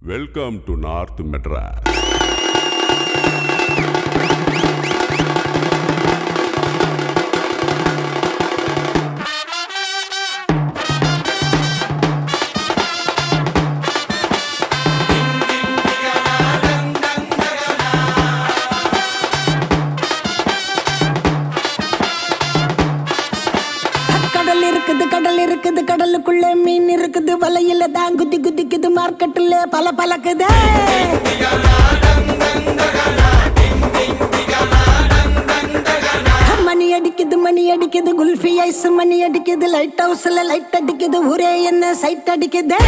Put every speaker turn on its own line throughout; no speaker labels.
Welcome to North Madras.
கடலுக்குள்ள மீன் இருக்குது, வலையில தான் குதி குதிக்குது, மார்க்கெட்டுல பல பலக்குது. மணி அடிக்குது குல்ஃபி ஐஸ், மணி அடிக்குது லைட் ஹவுஸ்ல லைட் அடிக்குது, ஊரே என்ன சைட் அடிக்குது.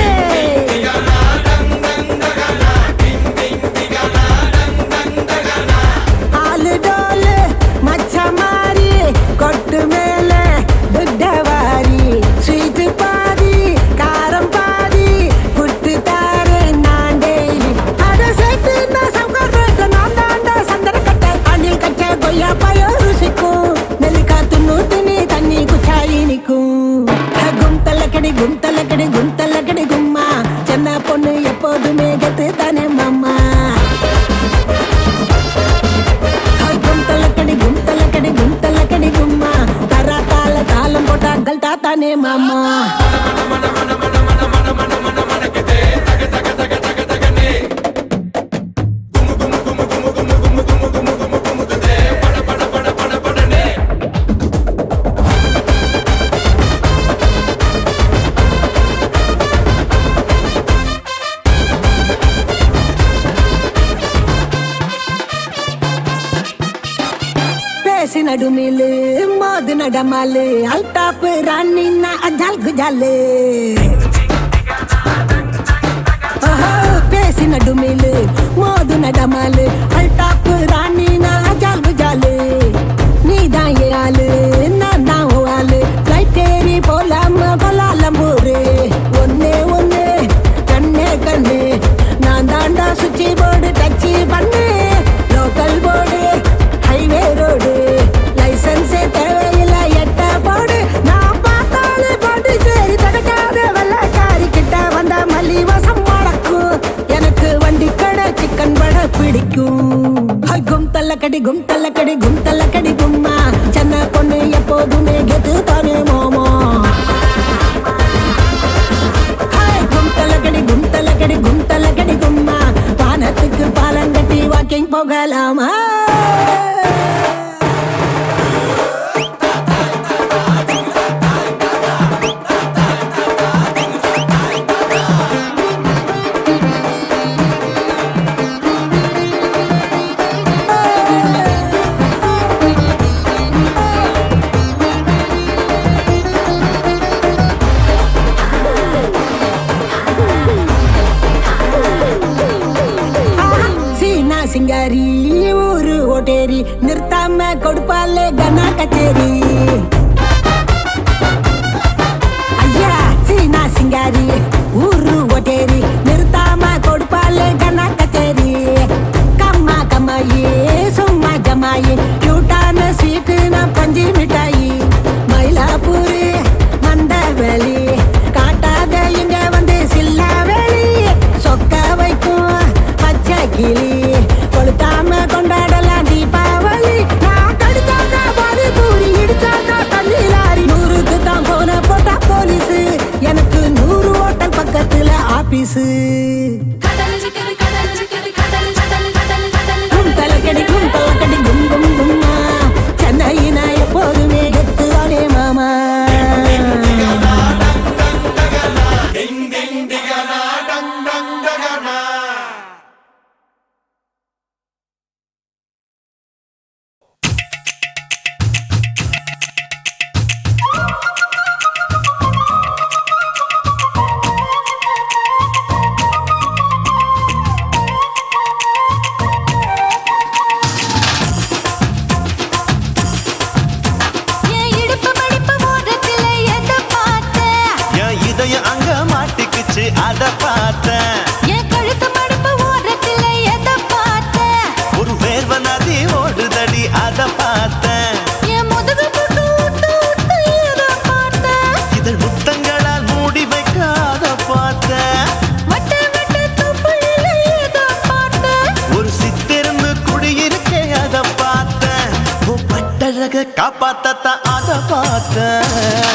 ஆளு டோலு மச்ச மாறி கொட்டு மேல துட்டவாரி, ஸ்வீட்டு பாதி காரம் பாதி புட்டு தாரு நான் டெய்லி. அட சேர்த்து நான் சவுக்கார நான் தாண்டா சந்தன கட்ட அணில் கட்ட கொய்யா பயம் ருசிக்கும், நெல்லிக்கா துண்ணு தினி தண்ணி குச்சாயி நிக்கும். கும்தலக்கடி கும்தலக்கடி கும்தலக்கடி கும்மா, சென்ன பொண்ணு எப்போதுமே கெத்து தானே மாமா. கும்தலக்கடி கும்மா, தரா தாள தாளம் போட்டா கல்டா தானே மாமா. பேசி நடுமிலு மோது நடமாலு, அல்டாப்பு ராணின்னா அஜால் குஜாலு. பேசி நடுமிலு மோது நடமாலு, அல்டாப்பு ராணின்னா அஜால் குஜாலு. நீதான் ஏழு நான் தான் ஆளு, ஃப்ளைட் ஏறி போலாம கொலாலம்பூரு. ஒன்னே ஒன்னு கண்ணே கண்ணு, நான் தாண்டா சுச்சி போர்டு டச்சி பண்ணு. லோக்கல் போர்டு ஹைவே ரோடு, லைசன்ஸே தேவையில்ல எட்ட போடு. நான் பார்த்தாலே பாட்டு சரி தடுக்காத வெள்ளக்காரி கிட்ட வந்த மல்லி வசம் மடக்கும். எனக்கு வண்டி கடை சிக்கன் வடை பிடிக்கும். கும்தலக்கடி கும்தலக்கடி கும்தலக்கடி கும்மா, சென்ன பொண்ணு எப்போதுமே கெத்து தானே மாமா. கும்தலக்கடி கும்தலக்கடி கும்தலக்கடி கும்மா, வானத்துக்கு பாலங்கட்டி வாக்கிங் போகலாமா. சிங்காரி ஊரு ஓட்டேரி, நிறுத்தாம கொடுப்பாலே கனா கச்சேரி. ஐயா சீனா சிங்காரி ஊரு ஓட்டேரி, நிறுத்தாம கொடுப்பாலே கனா கச்சேரி. கம்மா கம்மாயி சும்மா ஜமாயி, கியூட்டான ஸ்வீட்டு நான் பஞ்சு மிட்டாயி. மயிலாப்பூரு மந்தவெளி காட்டாத இங்க வந்து சில்லாவெளி, சொக்க வைக்கும் பச்சை கிளி கொளுத்தாம கொண்டாடலாம் தீபாவளி. நான் கடிச்சாக்கா பாதி பூரி, இடிச்சாக்கா தண்ணி லாரி. 100க்கு தான் போன போட்டா போலீஸு, எனக்கு 100 ஹோட்டல் பக்கத்துல ஆபீஸு. கும்தலக்கடி கும்தலக்கடி கும் கும் கும்மா, சென்னையினா எப்போதுமே கெத்து தானே மாமா.
அத பார்த்தேன்,
என் கழுத்து மடிப்பு ஓரத்துல எத பார்த்தேன்,
ஒரு வேர்வ நதி ஓடுதடி அத பார்த்தேன்,
என் முதுகு புட்டு விட்டு விட்டு எத பார்த்தேன்,
இதழ் முத்தங்களால் மூடி வைக்க அத பார்த்தேன்,
வட்ட வட்ட தொப்புள்
காப்பாத்தத்த அத பார்த்த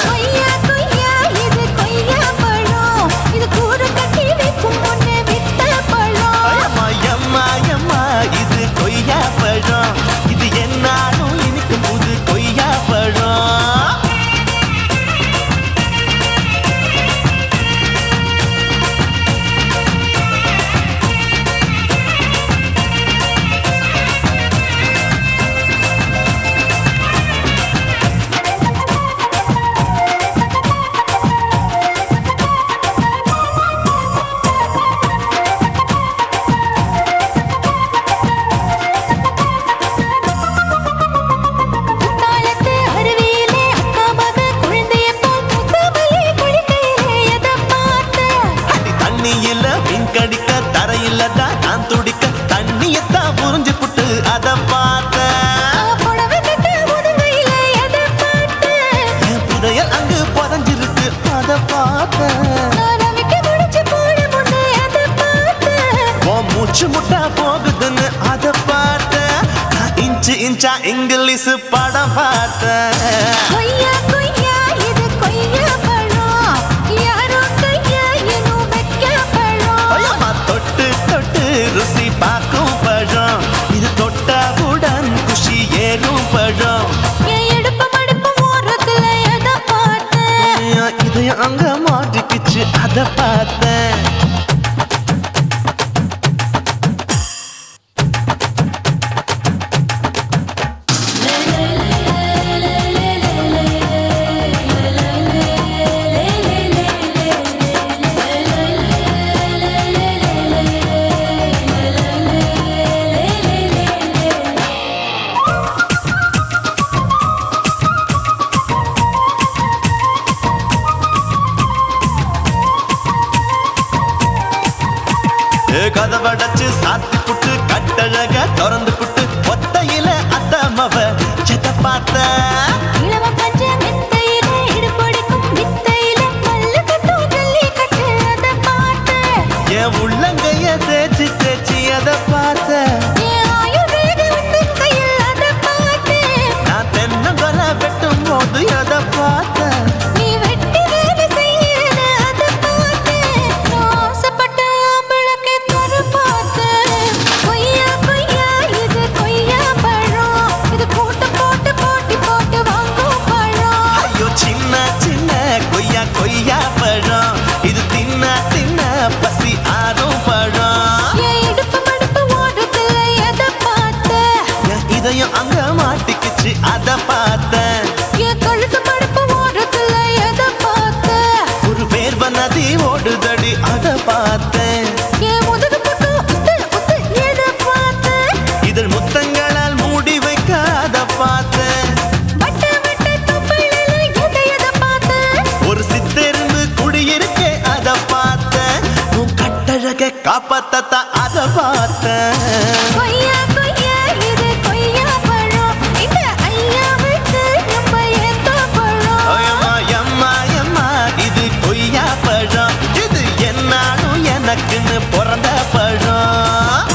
கொய்யா கொய்யா இது கொய்யா பழம் இது கூடு கட்டி வைக்கும் முன்னே வித்த பழம்
எம்மா எம்மா இது கொய்யா பழம் இது என்னாலும் எனக்கு புது கொய்யா பழம் கடிக்க தரையில்லதா நான் துடிக்க தண்ணியத்தான் புரிஞ்சு புட்டு அத பார்த்த புதையல் அங்கு புதஞ்சிருக்கு அத பார்த்த மூச்சு முட்டா போகுதுன்னு அத பார்த்த இன்ச்சு இன்ச்சா இங்கிலீஷ் படம் பார்த்த ருசி பார்க்கும் பழம் இது தொட்டவுடன் குஷி ஏறும் பழம் இதயம் அங்க மாட்டிக்கிச்சு அத பார்த்தேன் கதவடைச்சு சாத்தி புட்டு கட்டழக திறந்து புட்டு ஒத்தையில அத்தமவ செத்த பார்த்த என் உள்ளங்கைய தேய்ச்சி தேய்ச்சி அத பார்த்த நான் தென்னங்கொல வெட்டும் போது அத பார்த்த கொய்யா பழம் இது தின்ன தின்ன பசி ஆறும் பழம் இதயம் அங்க மாட்டிக்கிச்சு அத பார்த்தேன் ஒரு வேர்வ நதி ஓடுதடி அத பார்த்தேன் இதழ் முத்தங்களால் மூடி வைக்க அத பார்த்தேன் காப்பாத்தா அத பார்த்தேன் இது கொய்யா பழம் இது என்னாலும் எனக்குன்னு பிறந்த பழம்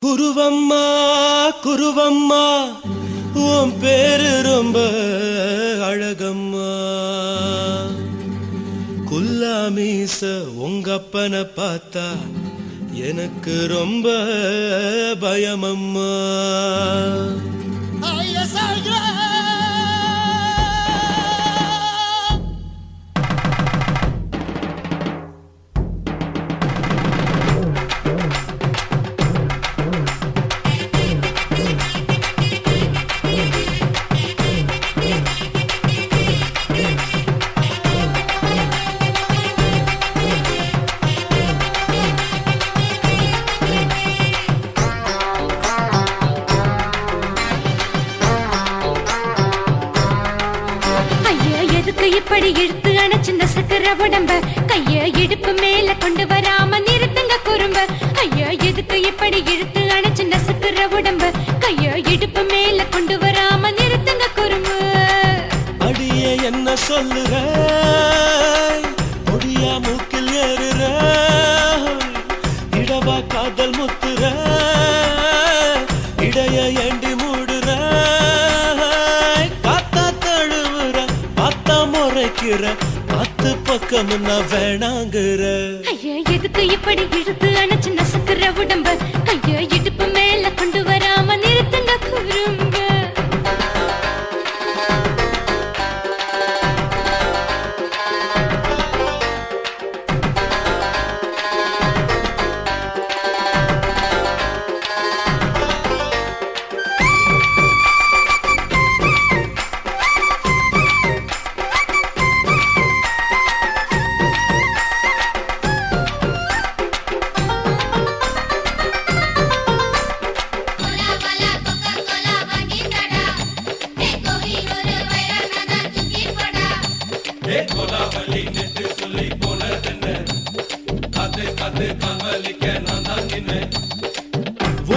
குருவம்மா குருவம்மா உன் பேரு ரொம்ப அழகம்மா குல்லாமீச உங்க அப்பனை பார்த்தா எனக்கு ரொம்ப பயமம்மா
இப்படி இழுத்து அணைச்சிந்த சக்கர உடம்ப கைய இடுப்பு மேல கொண்டு வராம நிறுத்துங்க குறும்ப ஐயா எதுக்கு இப்படி இழுத்து அணைச்சிந்த சக்கர உடம்ப கைய இடுப்பு மேல கொண்டு வராம நிறுத்துங்க குறும்ப
அடியே என்ன சொல்லுற பொடியா மூக்கில் ஏறுற இடவா காதல் முத்துற முறைக்கிற பத்து பக்கம் நான் வேணாங்கிற
ஐயா எதுக்கு இப்படி இழுத்து அணைச்சு நசுக்குற உடம்ப கைய இடுப்பு மேல கொண்டு வராம நிறுத்துங்க குறும்ப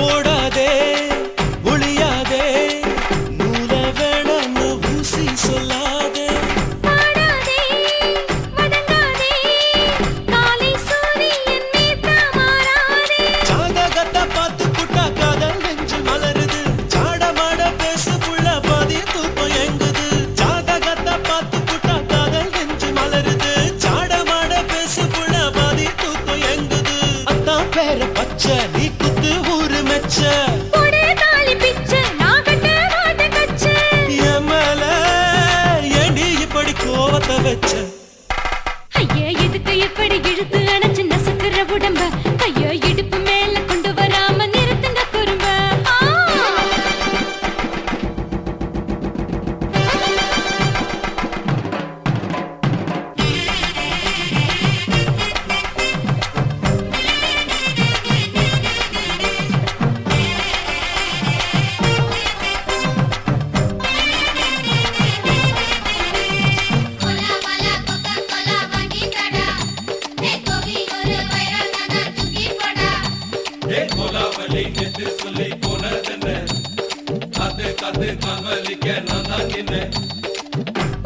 ஓடாதே ஒளியாதே நூல வேணான்னு ஊசி சொல்லாதே
பாடாதே வதங்காதே காலை சூரியன் மீதா மாறாதே
ஜாதகத்தை பார்த்து புட்டா காதல் நெஞ்சு மலருது சாடமாட பேசு புள்ள பாதி தூக்கம் எங்குது ஜாதகத்தை பார்த்து புட்டா காதல் நெஞ்சு மலருது சாடமாட பேசு புள்ள பாதி தூக்கம் எங்குது அத்தான் பேர பச்சை நீ குத்து ஊரு மெச்ச
போடே தாலி பிச்சை நான் கட்ட மாட்ட கச்சை
என் மேல ஏண்டி இப்படி கோவத்தை வச்ச
ஐயா எதுக்கு இப்படி இழுத்து அணைச்சு நசுக்குற உடம்ப கைய இடுப்பு மேல கொண்டு வராம நிறுத்துங்க குறும்ப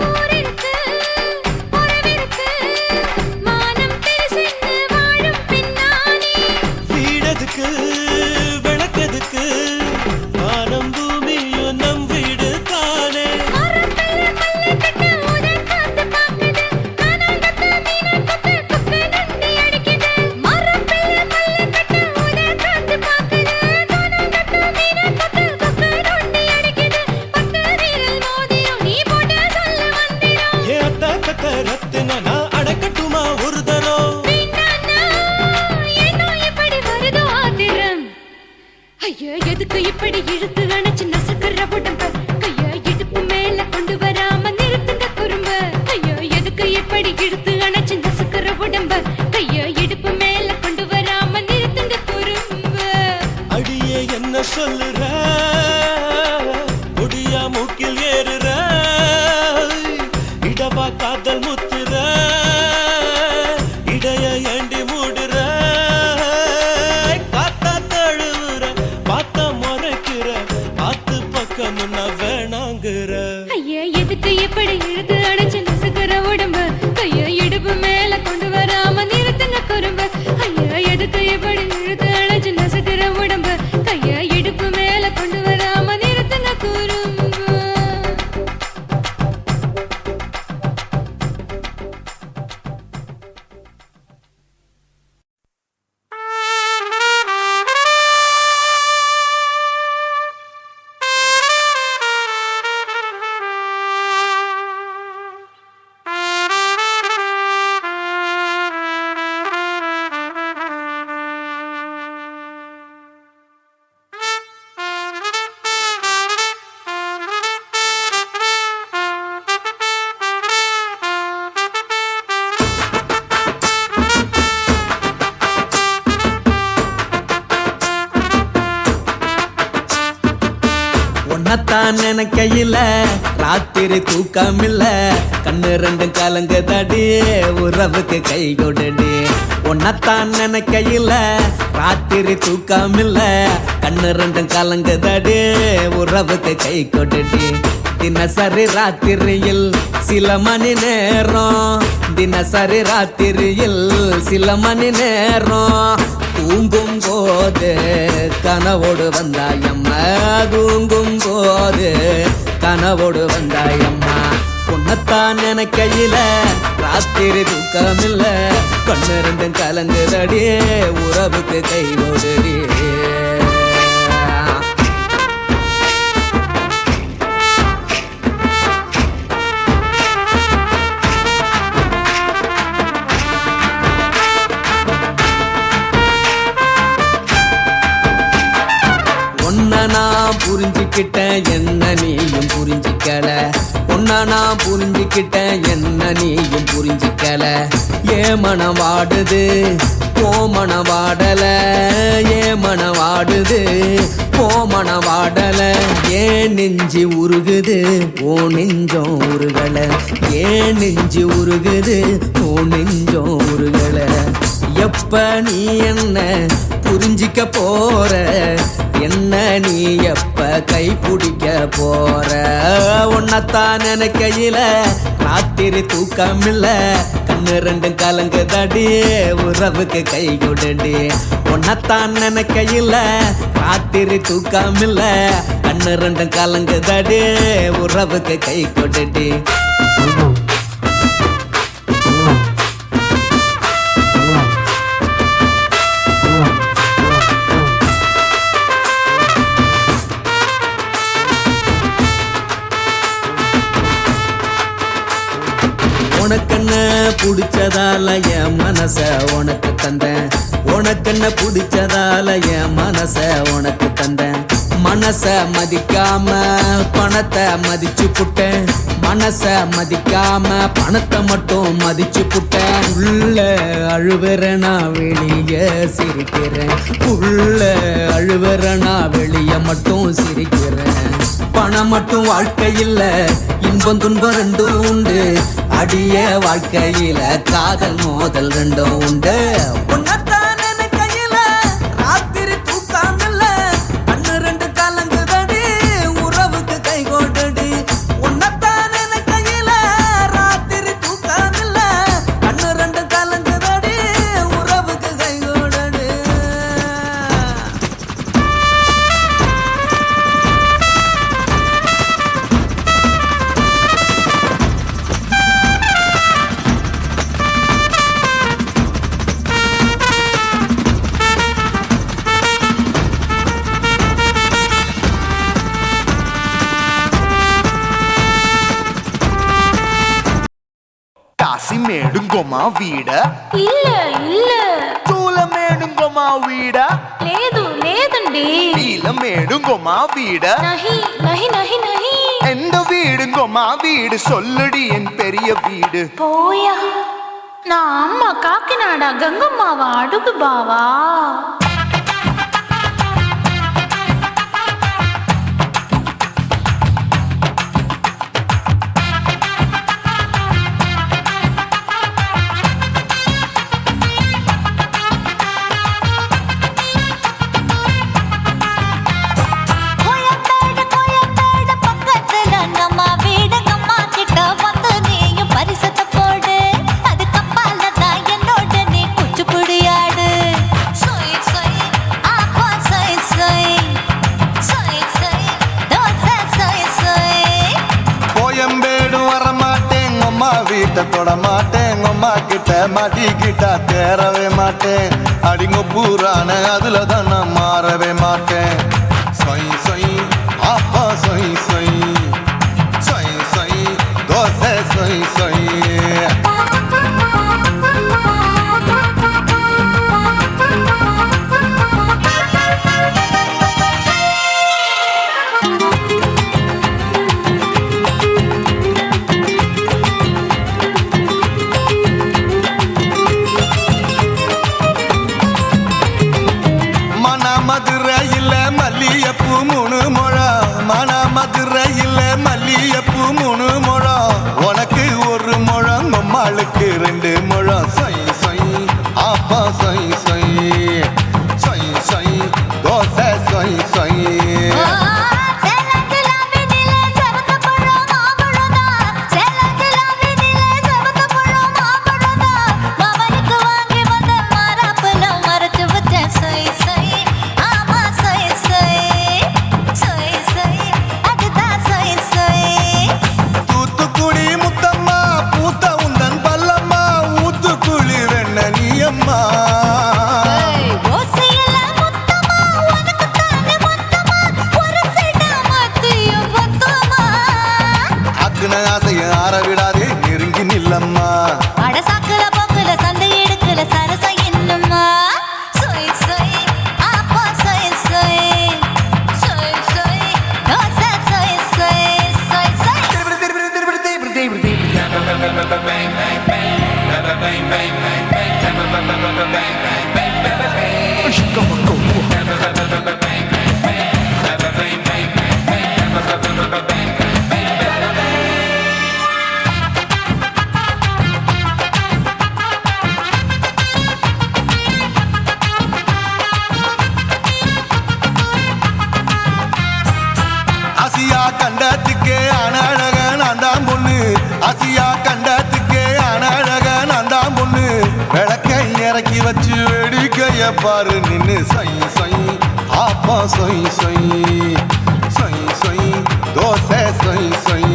ஊரிருக்கு உறவிருக்கு மானம் பெருசென்னு வாழும் பின்னானே
வீடதுக்கு விளக்கதுக்கு வானம் பூமியும் நம் வீடு தானே
மரத்துல மல்லு கட்ட உதன் காத்து பாக்குது கானாங்கத்து மீன கொத்து குக்கு நண்டி அடிக்குது மரத்துல மல்லு கட்ட உதன் காத்து பாக்குது கானாங்கத்து மீன கொத்து குக்கு நண்டி அடிக்குது பத்து வீரல் மோதிரம் நீ போட்ட சொல்ல வந்திரும்
ஏ அத்த கத்த ரத்தின நான் அடக்கட்டுமா ஒரு தரம்
வீணானா ஏனோ இப்படி வருதோ ஆத்திரம் ஐயா எதுக்கு இப்படி இழுத்து அணைச்சு நசுக்குற உடம்ப கைய இடுப்பு மேல கொண்டு வராம நிறுத்துங்க குறும்ப ஐயா எதுக்கு இப்படி இழுத்து அணைச்சு நசுக்குற உடம்ப கைய இடுப்பு மேல கொண்டு வராம நிறுத்துங்க குறும்ப
அடியே என்ன சொல்லுற ஒடியா மூக்கில் ஏறுற இடவா காதல் முத்துற இடைய ஏண்டி மூடுற காத்தா தழுவுற பார்த்த முறைக்கிற ஆத்து பக்கம் நான் வேணாங்கிற
ஐயா எதுக்கு இப்படி இழுத்து அணைச்சு நசுக்குற உடம்ப கைய இடுப்பு மேல கொண்டு வராம நிறுத்துங்க குறும்ப ஐயா எதுக்கு இப்படி இழுத்து அணைச்சு நசுக்குற உடம்ப கைய இடுப்பு மேல கொண்டு வராம நிறுத்துங்க குறும்ப
உன்னத்தான் நினைக்கையில ராத்திரி தூக்கமில்ல கண்ணு ரெண்டும் கலங்குதடி உறவுக்கு கை கொடுடி உன்னத்தான் நினைக்கையில ராத்திரி தூக்கமில்ல கண்ணு ரெண்டும் கலங்குதடி உறவுக்கு கை கொடுடி தினசரி ராத்திரியில் சில மணி நேரம் தினசரி ராத்திரியில் சில மணி நேரம் தூங்கும் போது கனவோடு வந்தாயம்மா தூங்கும் போது கனவோடு வந்தாயம்மா உன்னத்தான் நினைக்கையில ராத்திரி தூக்கமில்ல கண்ணு ரெண்டும் கலங்குதடி உறவுக்கு கை ஓடுடி நான் புரிஞ்சுக்கிட்டேன் என்ன நீயும் புரிஞ்சிக்கல உன்ன நான் புரிஞ்சுக்கிட்டேன் என்ன நீயும் புரிஞ்சிக்கல ஏன் மனம் வாடுது ஓ மனம் வாடல ஏன் மனம் வாடுது ஓ மனம் வாடல ஏன் நெஞ்சு உருகுது ஓ நெஞ்சம் உருகல ஏன் நெஞ்சு உருகுது ஓ நெஞ்சம் உருகல எப்ப நீ என்ன புரிஞ்சிக்க போற என்ன நீ எப்ப கை பிடிக்க போற உன்னத்தான் நினைக்கையில ராத்திரி தூக்கமில்ல கண்ணு ரெண்டும் கலங்குதடி உறவுக்கு கை கொடுடி உன்னத்தான் நினைக்கையில ராத்திரி தூக்கமில்ல கண்ணு ரெண்டும் கலங்குதடி உறவுக்கு கை கொடுடி உனக்கென்ன பிடிச்சதால என் மனச உனக்கு தந்தேன் உனக்கென்ன பிடிச்சதால என் மனச உனக்கு தந்தேன் மனச மதிக்காம பணத்தை மதிச்சு புட்டேன் மனச மதிக்காம பணத்தை மட்டும் மதிச்சு புட்டேன் உள்ள அழுவுற நான் வெளிய சிரிக்கிறேன் உள்ள அழுவுற நான் வெளிய மட்டும் சிரிக்கிறேன் பணம் மட்டும் வாழ்க்கையில் இன்பம் துன்பம் ரெண்டும் உண்டு அடிய வாழ்க்கையில காதல் மோதல் ரெண்டும் உண்டு உன்னத்தான் நினைக்கையில ராத்திரி தூக்காமல்ல கண்ணு ரெண்டு கலங்குதடி உறவுக்கு கை கொண்டடி உன்னத்தான் நினைக்கையில ராத்திரி தூக்காமல்ல கண்ணு ரெண்டு கலங்குதடி உறவுக்கு கை கொண்டடி
కాశీమేడుంగోమా వీడ
இல்ல இல்ல
చూలమేడుంగోమా వీడ
లేదు లేదండి
నీలమేడుంగోమా వీడ
நஹி நஹி நஹி நஹி
எந்த வீடுங்கோமா வீடு சொல்லுடி என் பெரிய வீடு
போயா நான் அம்மா காக்கிநாடா கங்கம்மாவா அடுகு பாவா
வீட்டை தொட மாட்டேன் அம்மா கிட்ட மாட்டிக்கிட்டா தேரவே மாட்டேன் அடிங்க பூரான அதுல தான் நான் மாறவே மாட்டேன் சொய் சொய் அப்பா சொய் சொய் சொய் சொய் தோசை சொய் சொய் மதுரையில் மல்லியப்பூ 3 முழம் மன மதுரையில் மல்லியப்பூ 3 முழம் உனக்கு 1 முழம் அம்மாளுக்கு 2 முழம் சொய் சொய் அப்பா சொய் சொய் சொய் சொய் தோசை சொய் சொய் தூத்துக்குடி முத்த ஆசியா கண்டத்துக்கே அனழக நான் தான் பொண்ணு ஆசியா கண்டத்துக்கே அனழக நான் தான் பொண்ணு விளக்கை இறக்கி வச்சு வேடிக்கைய பாரு நின்னு சை சை ஆப்பா சொய் சொய் சொய் சொய் தோசை சொய் சொய்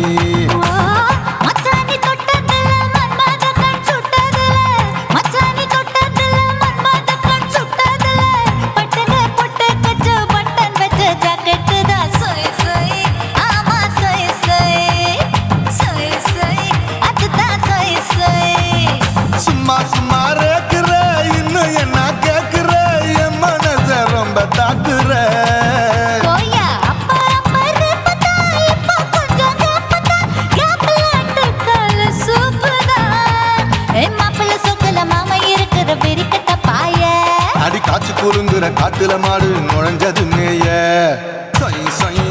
மச்சானி தொட்டதுல மன்மத கண் சுட்டதுல மச்சானி தொட்டதுல மன்மத கண் சுட்டதுல பட்டன பொட்டு கச்சு பட்டன் வச்ச ஜாக்கெட் தான் சொய் சொய் ஆமா சொய் சொய் சொய் சொய் அதுதான் சொய் சொய்
சும்மா சும்மா ரேக்குற இன்னும் என்ன கேக்குற என் மனச ரொம்ப தாக்குற
போயா அப்பற பத்தா இப்ப கொஞ்சம் கேப்பதா கேப்பலாட்டு கால சூப்பரா மாப்பிள்ள சொக்கல மாமா இருக்கிற பெரிக்கட்ட பாய
அடி காய்ச்சி குறுங்குற காட்டுல மாடு நுழைஞ்சது மேய சொய் சொய்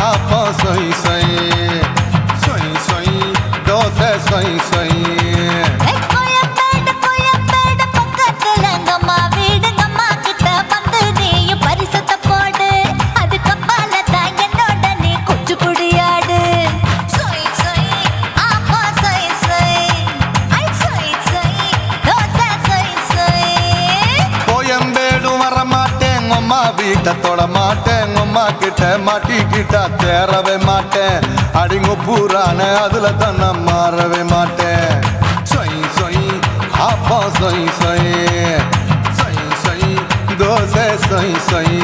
ஆப்பா சொய் சொய் சொய் சொய் தோசை சொய் சொய்
கோயம்பேடு பக்கத்துல எங்கம்மா வீடு அம்மா கிட்ட வந்து நீயும் பரிசத்தை போடு அது கப்பால தான் என்னோட நீ குச்சி குடியாடு சொய் சொய் ஆப்பா சொய் சொய் ஐ சொய் சொய் தோசை சொய் சொய்
கோயம்பேடும் வர மாட்டேன் அம்மா வீட்டை தொட மாட்டேன் அம்மா கிட்ட மாட்டிக்கிட்டா தேரவே மாட்டேன் அடிங்க பூரான அதுல தான் நான் மாறவே மாட்டேன் சொய் சொய் ஆப்பா சொய் சொய் சொய் சொய் தோசை சொய் சொய்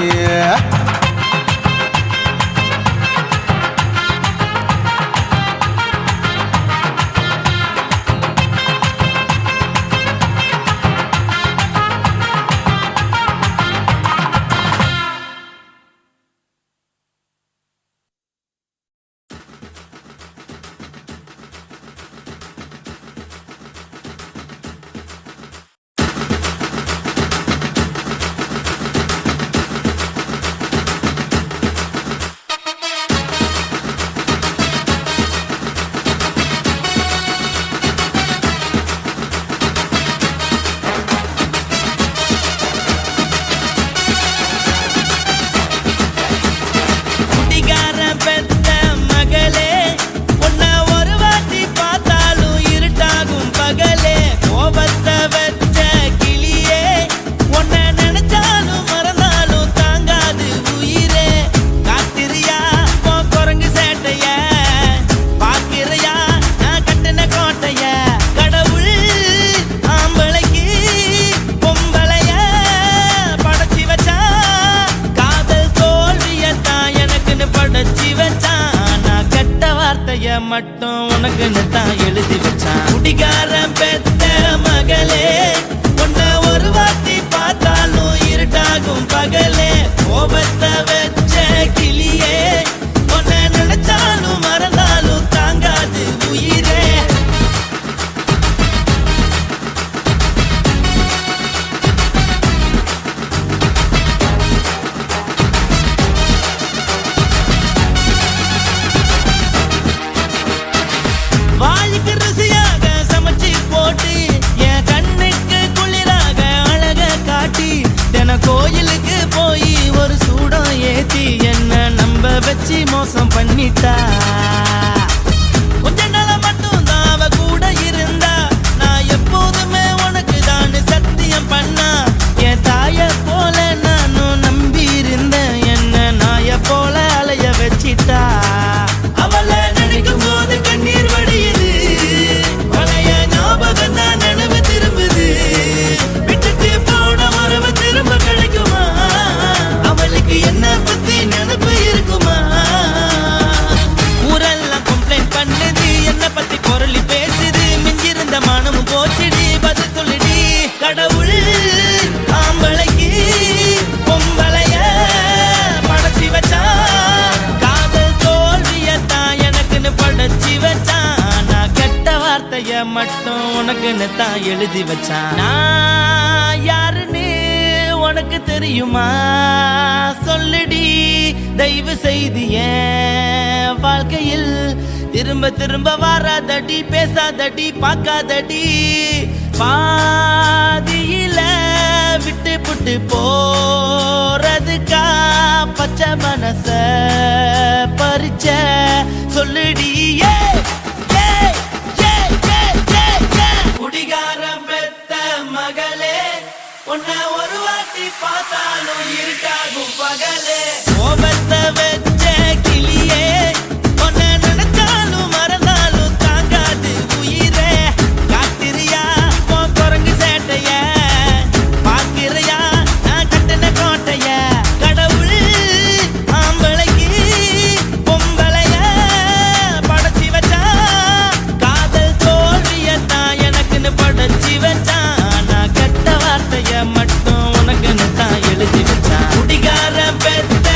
குடிகாரன் பெத்த மகளே உன்னை ஒரு வாட்டி பார்த்தாலும் இருட்டாகும் பகலே கோபத்தை வச்ச கிளியே உன்னை நினைச்சாலும் மறந்தாலும் தாங்காது உயிரே காத்திரியா உன் குரங்கு சேட்டைய பாக்கிறையா நான் கட்டின கோட்டைய கடவுள் ஆம்பளைக்கு பொம்பளைய படைச்சி வச்சா காதல் தோல்வியத்தான் எனக்குன்னு படைச்சி வச்சான் நான் கெட்ட வார்த்தைய மட்டும் உனக்குன்னு தான் எழுதி வச்சான் குடிகாரன் பெத்த மகளே உன்னை ஒரு வாட்டி பார்த்தாலும் இருட்டாகும் பகலே கோபத்தை வச்ச கிளியே உன்னை நினைச்சாலும் மறந்தாலும் தாங்காது உயிரே வாய்க்கு ருசியாக சமைச்சு போட்டு என் கண்ணுக்கு குளிராக அழக காட்டி தின கோயிலுக்கு போய் ஒரு சூடம் ஏத்தி என்ன நம்ப வச்சு மோசம் பண்ணிட்டா கொஞ்ச நாள மட்டும் தான் அவ கூட இருந்தா நான் எப்போதுமே உனக்கு தான் சத்தியம் பண்ணா என் தாய போல நானும் நம்பி இருந்தேன் என்ன நாய போல அலைய வச்சிட்டா அவளை நினைக்கும் போது கண்ணீர் வடியுது பழைய ஞாபகம் தான் நினைவு திரும்புது விட்டுட்டு போன உறவு திரும்ப கிடைக்குமா அவளுக்கு என்ன பத்தி நினைப்பு இருக்குமா ஊரெல்லாம் கம்ப்ளைண்ட் பண்ணுது என்ன பத்தி பொருளி பேசுது மிஞ்சிருந்த மானமும் போச்சுடி பதில் சொல்லுடி கடவுள் ஆம்பளைக்கு பொம்பளைய படைச்சி வச்சா காதல் தோல்வியத்தான் எனக்குன்னு படைச்சி வச்சான் நான் கெட்ட வார்த்தைய மட்டும்
உனக்குன்னு தான் எழுதி வச்சான். நான் யாருன்னு உனக்கு தெரியுமா சொல்லுடி, தயவு செய்து என் வாழ்க்கையில் திரும்ப திரும்ப வராதடி, பேசாதடி, பார்க்காதடி. பாதியில விட்டு புட்டு போறதுக்கா பச்சை மனச பறிச்ச சொல்லுடி. குடிகாரம் பெத்த மகளே, உன்னை ஒரு வாட்டி பார்த்தாலும் இருட்டாகும் பகலே. கோபத்த வச்ச கிளியே, உன்னை நினைச்சாலும் மறந்தாலும் தாங்காது உயிரே. காத்திரியா உன் குரங்கு சேட்டைய, பாக்கிறையா நான் கட்டின கோட்டைய. கடவுள் ஆம்பளைக்கு பொம்பளைய படைச்சி வச்சா, காதல் தோல்வியத்தான் எனக்குன்னு படைச்சி வச்சான். நான் கெட்ட வார்த்தைய மட்டும் உனக்குன்னு தான் எழுதி வச்சான். குடிகார பெத்த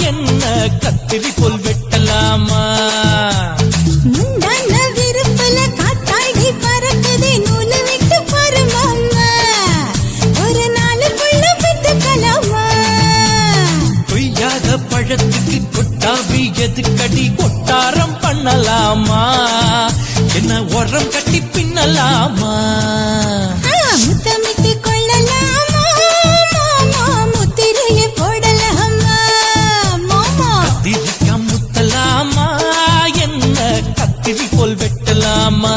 என்ன கத்திரி போல் வெட்டலாமா
முந்தான விருப்பல காத்தாடி பறக்குதே நூலு விட்டு பாரு மாமா ஒரு நாளுக்குள்ள விட்டுக்கலாமா
கொய்யாத பழத்துக்கு கொட்டாவி எதுக்கடி கொட்டாரம் பண்ணலாமா என்ன உரம் கட்டி பின்னலாமா
முத்தமிட்டு கொள்ளலாமா மாமா முத்திரைய போடலாமா மாமா
கத்திரிக்கா முத்தலாமா என்ன கத்திரி போல் வெட்டலாமா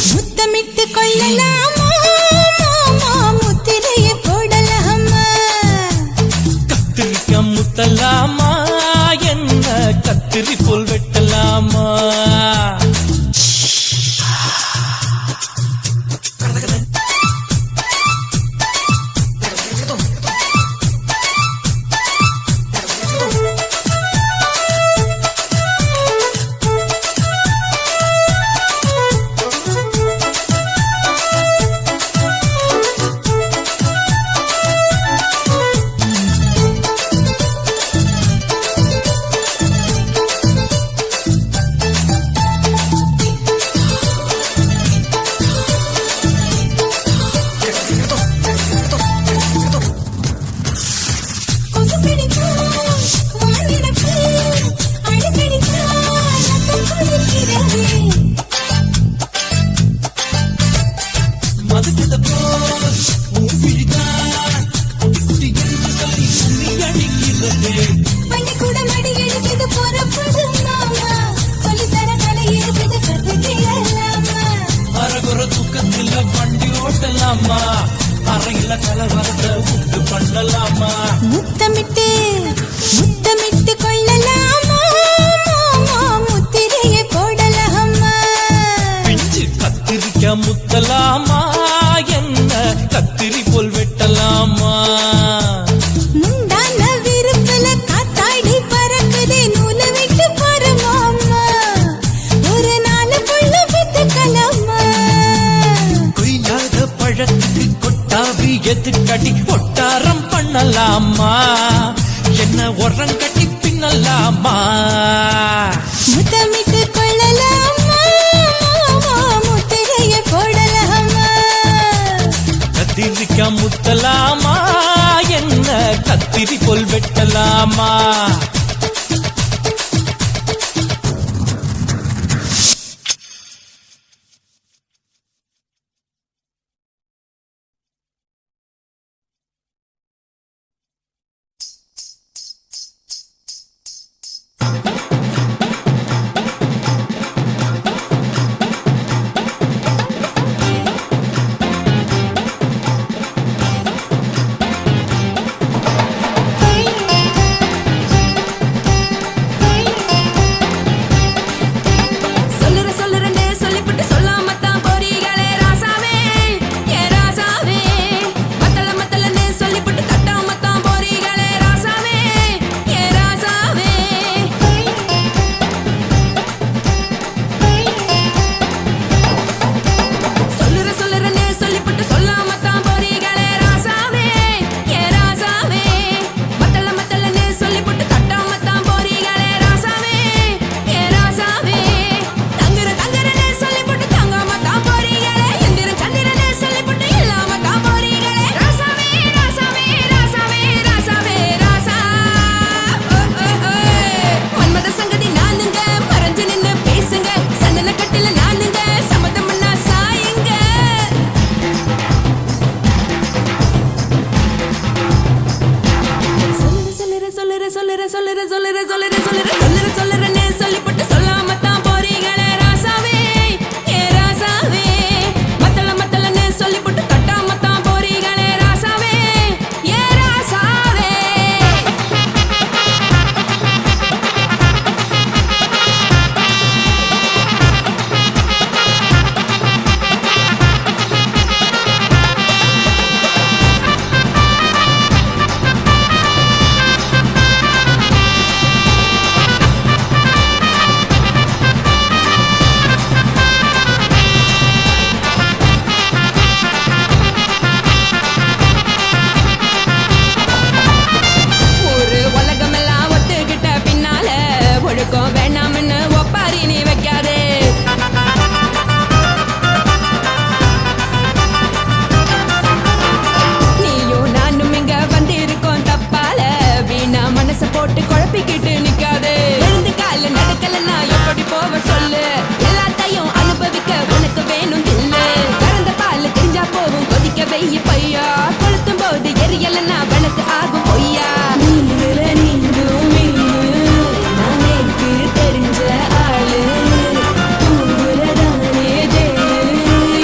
முத்தமிட்டு கொள்ளலாமா மாமா முத்திரைய போடலாமா
கத்திரிக்கா முத்தலாமா என்ன கத்திரி போல் வெட்டலாமா அறையில கலவரத்தை உண்டு பண்ணலாமா
முத்தமிட்டு முத்தமிட்டு கொள்ளலாமா மாமா முத்திரைய போடலாமா
பிஞ்சு கத்திரிக்கா முத்தலாமா என்ன கத்திரி போல் வெட்டலாமா
முந்தான விருப்பல காத்தாடி பறக்குதே நூலு விட்டு பாரு மாமா ஒரு நாளுக்குள்ள விட்டுக்கலாமா
கொய்யாத பழத்துக்கு கொட்டாவி எதுக்கடி ஒட்டாரம் பண்ணலாமா என்ன உரம் கட்டி பின்னலாமா
முத்தமிட்டு கொள்ளலாமா மாமா முத்திரைய போடலாமா
கத்திரிக்கா முத்தலாமா என்ன கத்திரி போல் வெட்டலாமா
சொல்லுறேன்னு சொல்லிப்பட்டு சொல்லாம தான் போறீங்களே ராசாவே ஏ ராசாவே மத்தளன்னு சொல்லிப்பட்டு தட்டாம தான் போறீங்களே ராசாவே ஏ ராசாவே ஒரு உலகமெல்லாம் ஒத்துக்கிட்ட பின்னால ஒழுக்கம் வேணாம்னு ஒப்பாரி நீ வைக்காதே நீயும் நானும் இங்க வந்திருக்கோம் தப்பால வீணா மனச போட்டு குழப்பிக்கிட்டு நிக்காதே எழுந்து கால நடக்கலன்னா எப்படி போவ சொல்லு எல்லாத்தையும் அனுபவிக்க உனக்கு வேணும் தில்லு கறந்த பால் தெரிஞ்சா போகும் கொதிக்க வெய்ய பையா கொளுத்தும் போது எரியலன்னா வழக்கு ஆகும் பொய்யா தெரிஞ்ச ஆளு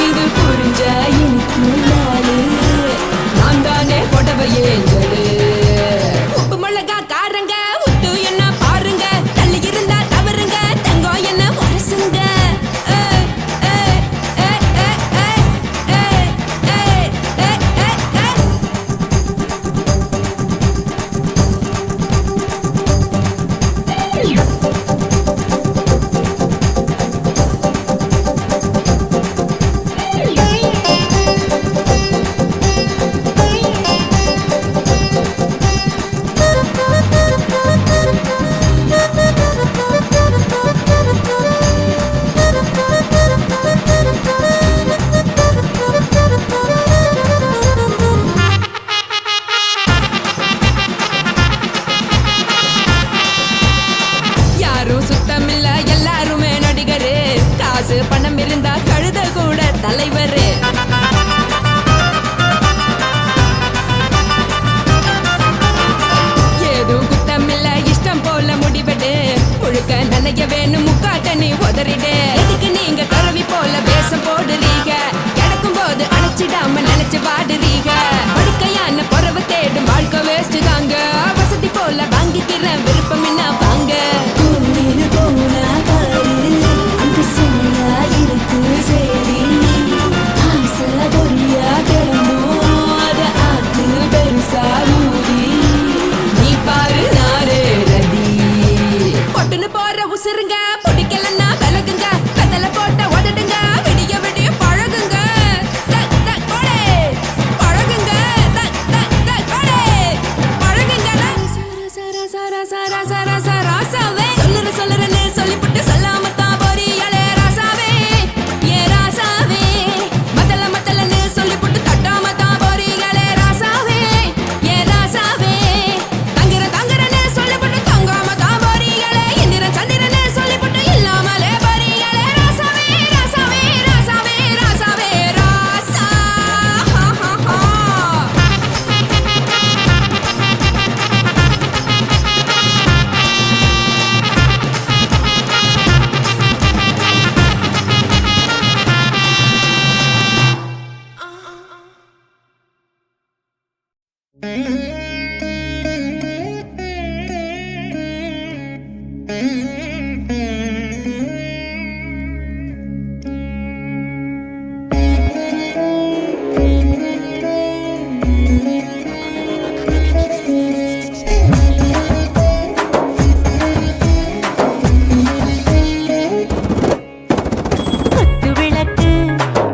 இது புரிஞ்ச இனிக்கும் நாளு நான் தானே புடவையே உப்பு மிளகா காரங்க உத்து என்ன பாருங்க தள்ளி இருந்தா தவறுங்க தங்கம் என்ன வரசுங்க யாரும் சுத்தமில்ல எல்லாருமே நடிகரு காசு பணம் இருந்தா கழுத கூட தலைவரு ஏதும் குத்தமில்ல இஷ்டம் போல முடிவெடு முழுக்க நனைய வேணும் முக்காட்ட நீ உதறிடு எதுக்கு நீங்க கரவி போல வேஷம் போடுறீங்க கிடக்கும் போது அணைச்சிடாம நினைச்சு வாடுறீங்க படுக்கையான பொறவை தேடும் வாழ்க்கை வேஸ்ட் தாங்க வசதி போல வாங்கிக்கிற விருப்பம் என்ன வாங்க நீ பாரு நாரே ரதி பொட்டுன்னு போற உசுருங்க பிடிக்கலன்னா விலகுங்க கதல போட்ட உதடுங்க விடிய விடிய பழகுங்க பழகுங்க ராசாவே சொல்லுறேன்னு சொல்லிப்புட்டு சொல்லாம தான் போறீங்களே ராசாவே ஏ ராசாவே மத்தளன்னு சொல்லிப்புட்டு தட்டாம தான் போறீங்களே ராசாவே ஏ ராசாவே தங்குறேன்னு சொல்லிப்புட்டு தங்காம தான் போறீங்களே இந்திரன் சந்திரன்னு சொல்லிப்புட்டு இல்லாமலே போறீங்களே ராசாவே ராசாவே ராசாவே ராசாவே ராசா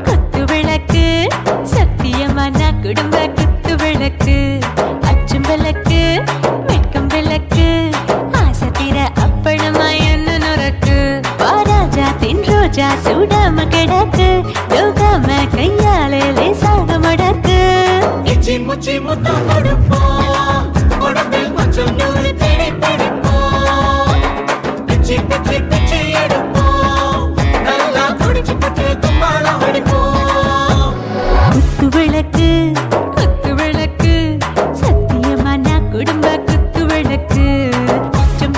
குத்து விளக்கு சத்தியமான குடும்ப குத்து விளக்கு அச்சும் விளக்கு வெட்கம் விளக்கு ஆசை தீர அப்பளமா என்ன நுறக்கு வாராஜா தின் ரோஜா சூடாம கிடக்கு யோகாம கையாலே லேசாக மடக்கு
இச்சி முச்சி முத்தம் கொடுப்போம் உடம்பில் கொஞ்சம் நூறு தேடி பிடிப்போம் பிச்சி பிச்சி பிச்சி எடுப்போம் நல்லா குடிச்சு பட்டு கும்பாலம் அடிப்போம்
குத்து விளக்கு சத்தியமான குடும்ப குத்து விளக்கு அச்சும்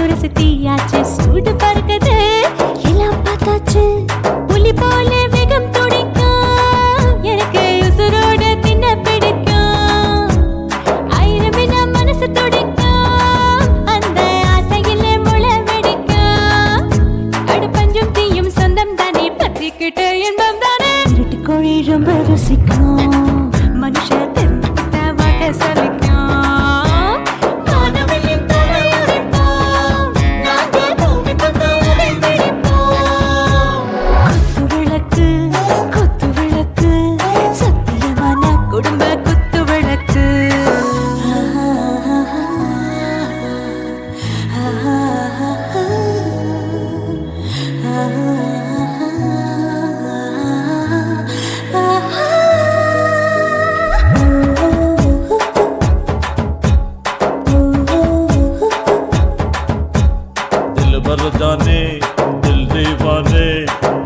உரசி தீயாச்சு சூடு பறக்குது எல்லாம் பார்த்தாச்சு புலி போல வேகம் துடிக்கும் எனக்கு உசுரோட தின்ன பிடிக்கும் ஆயிரமே நான் மனசு துடிக்கும் அந்த ஆசையில முளை வெடிக்கும் அடுப்பஞ்சும் தீயும் சொந்தம் தானே பத்திக்கிட்டு இன்பம் தானே இருட்டு கோழி ரொம்ப ருசிக்கும் மனுஷ தெரிஞ்சுக்கிட்ட வாக்க சலிக்கும்
जाने दिल दीवाने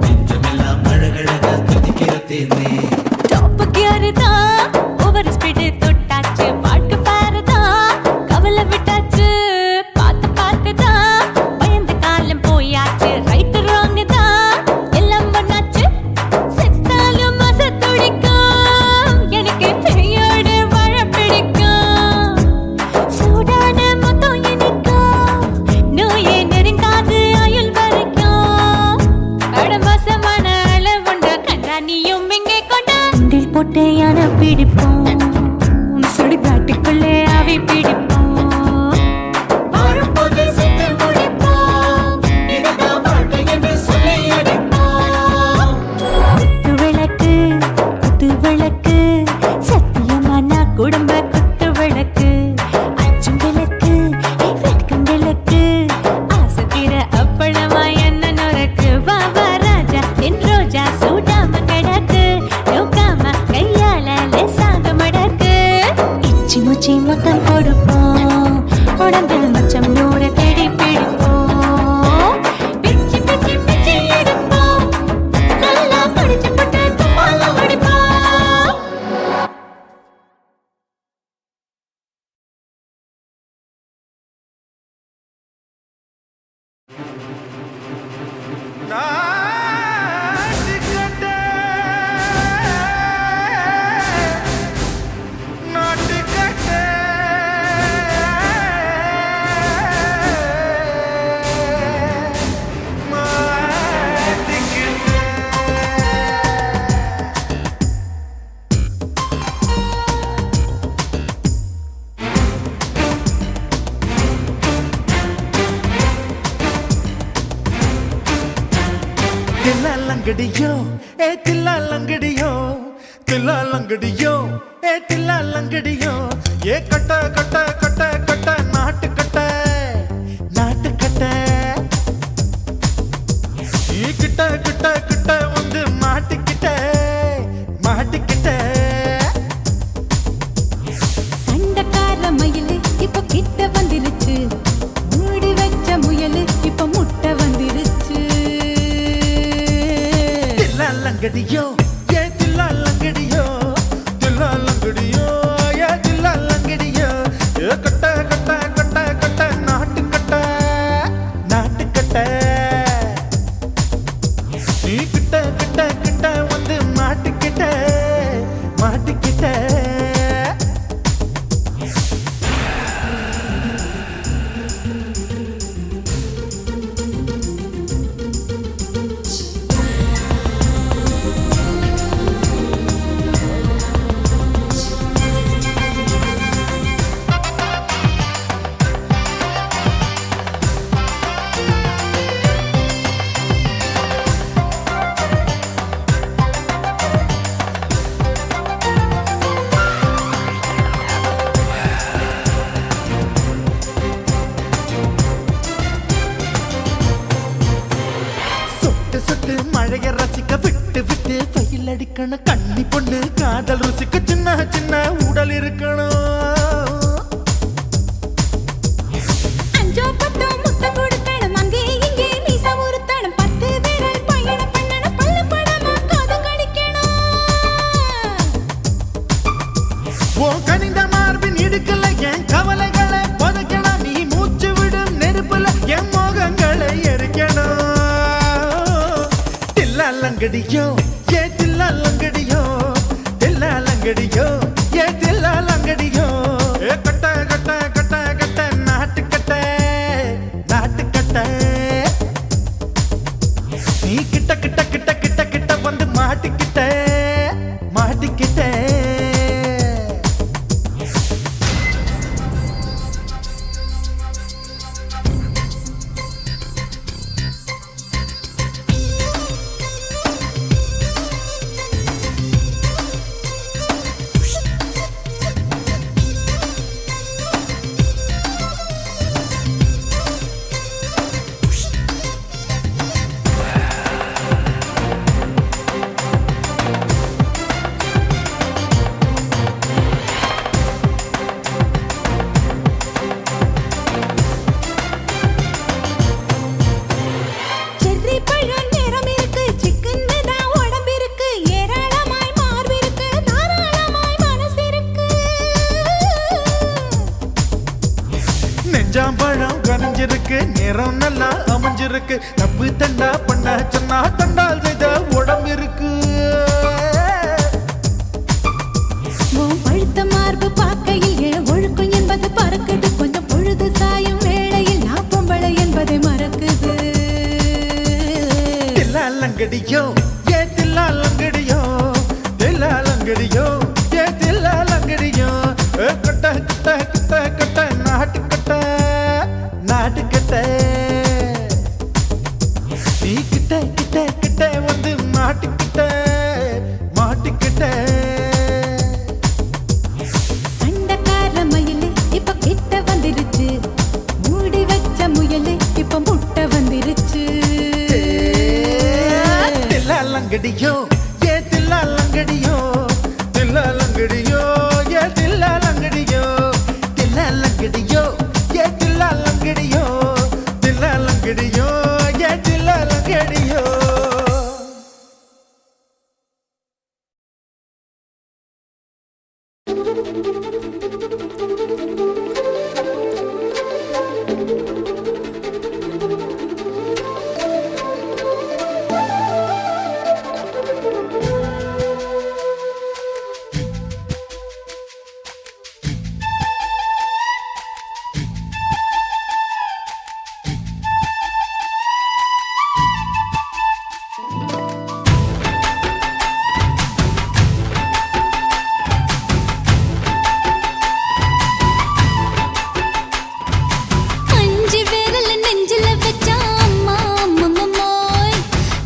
நெஞ்சமெல்லாம் அழகழகா துடிக்கிற தேனே
டாப் கியர் தான் ஓவர் ஸ்பீட் தொட்டாச்சு பாட்டு பாரு தான் கவலை விட்டாச்சு பார்த்து பார்த்து தான் பயந்து காலம் போயாச்சு ரைட் ராங் தான் எல்லாம் பண்ணாச்சு செத்தாலும் மச துடிக்கும் எனக்கு பெரியோடு வாழ பிடிக்கும் சூடான மொத்தம் எனக்கும் நோயே நெருங்காது ஆயுள் வரைக்கும் அடமாசமான அளவுண்ட கண்டா நீயும் இங்கே கொண்டா உண்டில் போட்டு யானை பிடிப்போம் சுடுகாட்டுக்குள்ளே அவை பிடிப்போம் வாழும்போது செத்து முடிப்போம் இதுதான் வாழ்க்கை என்று சொல்லி அடிப்போம் குத்து விளக்கு சத்தியமான குடும்ப குத்து விளக்கு அச்சும் விளக்கு வெட்கம் விளக்கு ஆசை தீர அப்பளமா என்ன நுறக்கு வா வா ராஜா என் ரோஜா சூடாம கிடக்கு நோக்காம கையால லேசாக மடக்கு இச்சி முச்சி மொத்தம் கொடுப்போம் உடம்பில் மச்சம் நூறு தேடி பிடிப்போம் பிச்சி பிச்சி பிச்சி எடுப்போம் நல்லா படிச்சு போட்டு துப்பால முடிப்போம்
தில்லாலங்கடியோ ஏ தில்லாலங்கடியோ தில்லாலங்கடியோ ஏ தில்லாலங்கடியோ ஏ கட்ட கட்ட கட்ட கட்ட நாட்டு கட்ட நாட்டு கட்ட ஈ கிட்ட கிட்ட கிட்ட வந்து மாட்டிக்கிட்ட மாட்டிக்கிட்ட
சண்டக்கார மயிலு இப்ப கிட்ட வந்துருச்சு மூடி வச்ச முயலு இப்ப முட்டை வந்துருச்சு
தில்லாலங்கடியோ ஏ தில்லாலங்கடியோ தில்லாலங்கடியோ ஏ தில்லாலங்கடியோ ஏ கட்ட கட்ட கட்ட கட்ட நாட்டு கட்ட நாட்டு கட்ட நீ கிட்ட கிட்ட கிட்ட வந்து மாட்டிக்கிட்ட மாட்டிக்கிட்ட சொட்டு மழைய ரசிக்க விட்டு விட்டு வெயில் அடிக்கணும் கண்ணி பொண்ணு காதல் ருசிக்க சின்ன சின்ன உடல் இருக்கணும்
அஞ்சோ பத்தோ முத்த கொடுக்கணும் அங்கே இங்கே மீச உருத்தணும் 10 விரல் பயணம் பண்ணணும் பல்ல படமா காது கடிக்கணும்
ஓ கனிந்த மார்பின் இடுக்கல என் கவலைகளை புதைக்கணும் நீ மூச்சு விடும் நெருப்புல லங்கடியோ ஏ தில்லா லங்கடியோ தில்லா லங்கடியோ ஏ தில்லா லங்கடியோ ஏ கட்ட கட்ட கட்ட கட்ட நாட்டு கட்ட நாட்டு கட்ட நீ கிட்ட கிட்ட கிட்ட கிட்ட கிட்ட வந்து மாட்டிக்கிட்ட மாட்டிக்கிட்ட
செர்ரி பழம் நிறம் இருக்கு சிக்கன் தான் உடம்பிருக்கு ஏராளமாய் மார்பிருக்கு தாராளமாய் மனசு இருக்கு
நெஞ்சாம்பழம் கனிஞ்சிருக்கு நிறம் நல்லா அமைஞ்சிருக்கு தப்பு தண்டா பண்ண சொன்னா தண்டால் செய்த உடம்பு இருக்கு
உன் பழுத்த மார்பு பார்க்கையில் என் ஒழுக்கம் என்பது பறக்குது கொஞ்சம் பொழுது சாயும் வேளையில் நான் பொம்பளை என்பதை மறக்குது
தில்லா லங்கடியோ ஏ தில்லா லங்கடியோ தில்லா லங்கடியோ ஏ தில்லா லங்கடியோ கட்ட கட்ட கட்ட கட்ட நாட்டு கட்ட நாட்டு கட்ட நீ கிட்ட கிட்ட கிட்ட வந்து மாட்டிக்கிட்ட மாட்டிக்கிட்ட
சண்டைக்கார மயிலு இப்ப கிட்ட வந்துருச்சு மூடி வச்ச முயலு இப்ப முட்டை வந்துருச்சு
தில்லா லங்கடியோ ஏ தில்லா லங்கடியோ தில்லா லங்கடியோ ஏ தில்லா லங்கடியோ தில்லா லங்கடியோ ஏ தில்லா லங்கடியோ தில்லா லங்கடியோ ஏ தில்லா லங்கடியோ
அஞ்சு விரல நெஞ்சில வச்சா அம்மா அம்மம்மோய்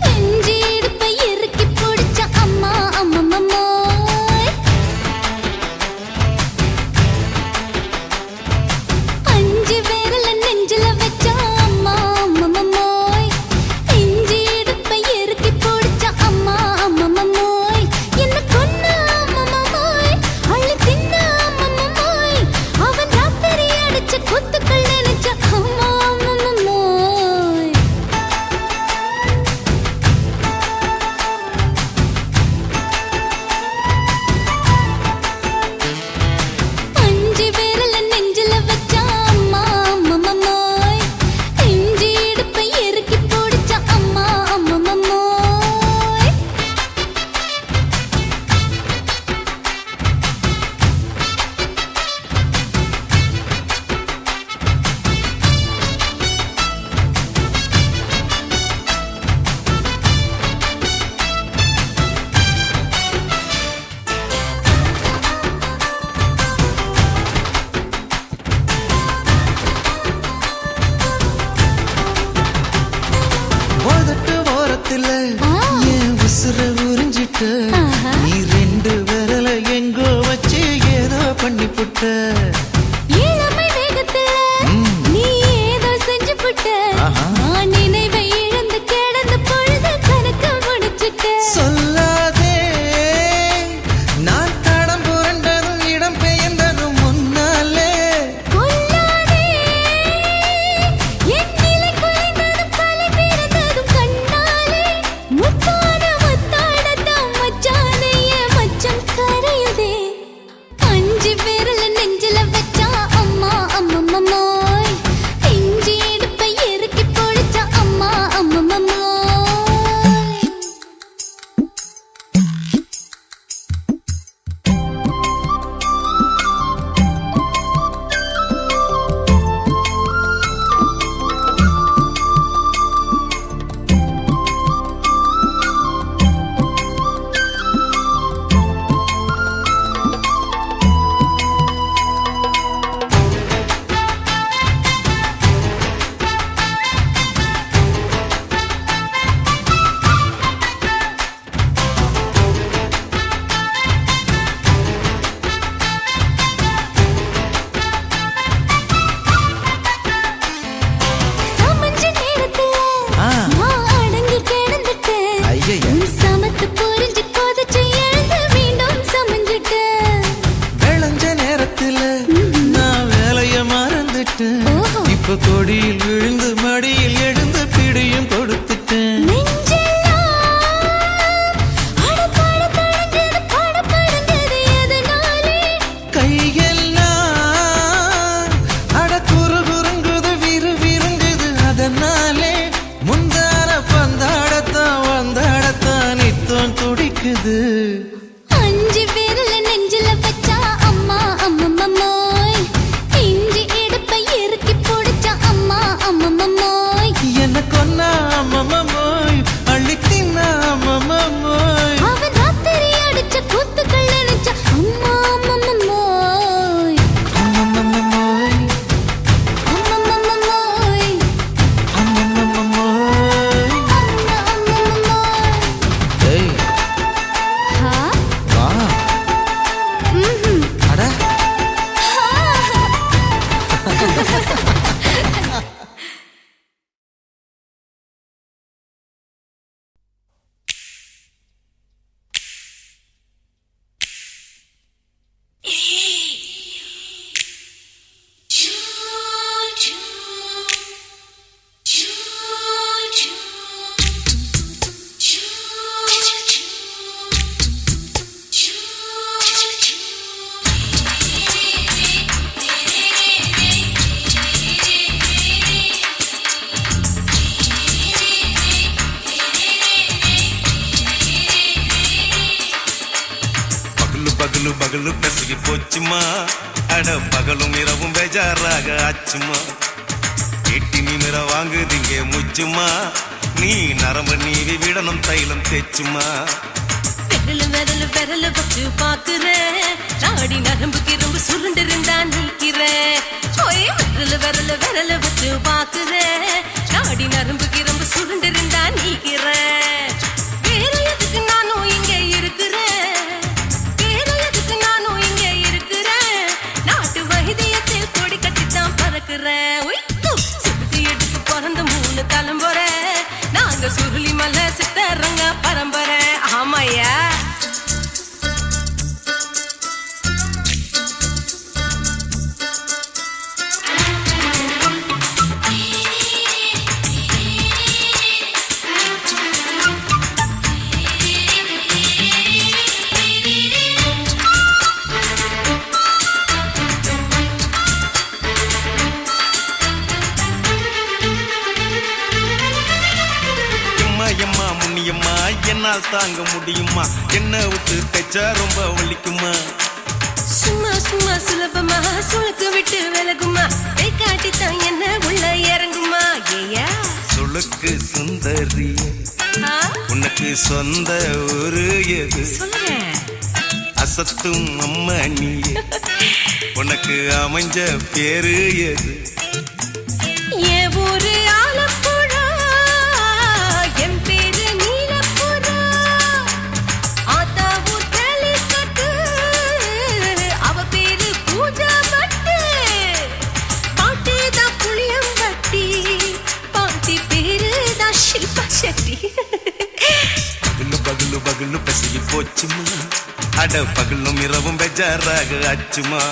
நெஞ்சு இடுப்பை இறுக்கி பிடிச்ச அம்மா அம்மம்மோய் அஞ்சு விரல நெஞ்சில வச்சா அம்மா அம்மம்மோய் நெஞ்சு இடுப்பை இறுக்கி பிடிச்ச அம்மா அம்மம்மோய் என்ன கொன்ன அம்மம்மோய் அள்ளி தின்ன அம்மம்மோய் அவன் ராத்திரி அடிச்ச குத்துக்கள் நினைச்ச அம்மா அம்மம்மோய் அஞ்சு விரல நெஞ்சில வச்சா அம்மா அம்மம்மோய் நெஞ்சு இடுப்பை இறுக்கி பிடிச்ச அம்மா அம்மம்மோய்
உதட்டு ஓரத்துல என் உசுர உறிஞ்சிட்ட
ஆஹா.
நீ ரெண்டு விரல எங்கோ வச்சு ஏதோ பண்ணி புட்ட
இளமை வேகத்துல நீ ஏதோ செஞ்சு புட்ட
ஆஹா.
நான் நினைவை இழந்து கிடந்த பொழுது கணக்கு முடிச்சுட்ட
சொல்லாதே நான் தடம் புரண்டதும் இடம் பெயர்ந்ததும் முன்னாலே
கொல்லாதே என் நிலை குலைந்ததும் பல பிறந்ததும் கண்ணாலே முத்தான முத்தாடத்தான் மச்சானைய மச்சம் கரையுதே அஞ்சு விரல நெஞ்சில
இப்ப கொடியில் விழுந்து மடியில் எழுந்து பிடியும் கொடுத்துட்டேன். கையெல்லாம் அட குறு குறுங்குது விறு விருங்குது அதனாலே முந்தான பந்தாடத்தான் வந்தாடத்தான் நித்தம் துடிக்குது.
அஞ்சு விரல நெஞ்சில வச்சா அம்மா அம்மம்மோய், இஞ்சி எடுப்பை இறுக்கி பிடிச்சா அம்மா அம்மம்மோய்,
என்ன கொன்னா அம்மம்மோய் அள்ளி தின்னா அம்மம்மோய்,
அவன் ராத்திரி அடிச்ச கூத்துக்கள் நினைச்சா அம்மா அம்மம்மோய்,
அம்மம்மோய்
அம்மம்மோய்,
அம்மம்மோய்.
அம்மா அம்மம்மோய்.
ஏய்
ஹா?
வா
ம்ஹும்.
அட
பகலு பகலு பெசகி போச்சுமா, அட பகலும் இரவும் பேஜாராக ஆச்சுமா. எட்டி நிமிர வாங்குதீங்க முச்சுமா, நீ நரம்பு நீவி விடணும் தைலம் தேச்சுமா.
விரல விரல வச்சு பாக்குறேன், நாடி நரம்பு கிரம்பு சுருண்டு இருந்தா நீக்கிறேன். விரல விரல வச்சு பாக்குறேன், நாடி நரம்பு கிரம்பு சுருண்டு இருந்தா நீக்கிறேன். வேற எதுக்கு நானும் இங்க இருக்கிறேன், வேற எதுக்கு நானும் இங்க இருக்கிறேன். நாட்டு வைத்தியத்தில் கொடி கட்டித்தான் பறக்கிறேன். சுத்தி எடுத்து பிறந்த 3 தலைமுறை, நாங்க சுருளி மலை சித்தரங்க பரம்பரை. ஆமாயா
எம்மா முன்னியம்மா என்னால் தாங்க முடியுமா, என்ன விட்டு தைச்சா ரொம்ப வலிக்குமா.
சும்மா சும்மா சுலபமா சுளுக்கு விட்டு விலகுமா, கை காட்டித்தான் என்ன உள்ள இறங்குமா. ஏயா
சுளுக்கு சுந்தரி உனக்கு சொந்த ஊரு எது,
சொல்றேன்
அசத்தும் அம்மா நீ, உனக்கு அமைஞ்ச பேரு எது.
என் ஊரு ஆலப்புழா, என் பேரு நீலப்புறா. ஆத்தா ஊர் கேலிக்கட்டு, அவ பேரு பூஜா பட்டு. பாட்டி தான் புளியம்பட்டி, பாட்டி பேரு தான் ஷில்பா செட்டி.
பகலு பகலு பகலு பசிகி போச்சுமா, அட பகலும் இரவும் பெஜாராக ஆச்சுமா.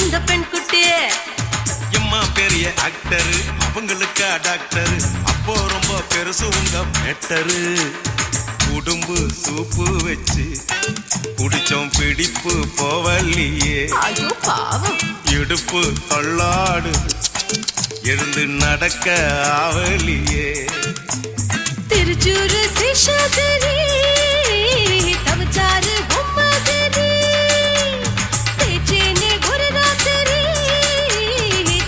இந்த பெண் குட்டி
எம்மா பெரிய ஆக்டர், அவங்களுக்கா டாக்டர், அப்போ ரொம்ப பெருசு உங்க மேட்டரு. உடும்பு சூப்பு வச்சு குடிச்சோம் பிடிப்பு போவல்லையே,
ஐயோ பாவம்
இடுப்பு தள்ளாடு எழுந்து நடக்க ஆவலியே.
திருச்சூரு சிஷாதிரி தவச்சாரு பொம்மதிரி, தேச்சேனே ஒரு ராத்திரி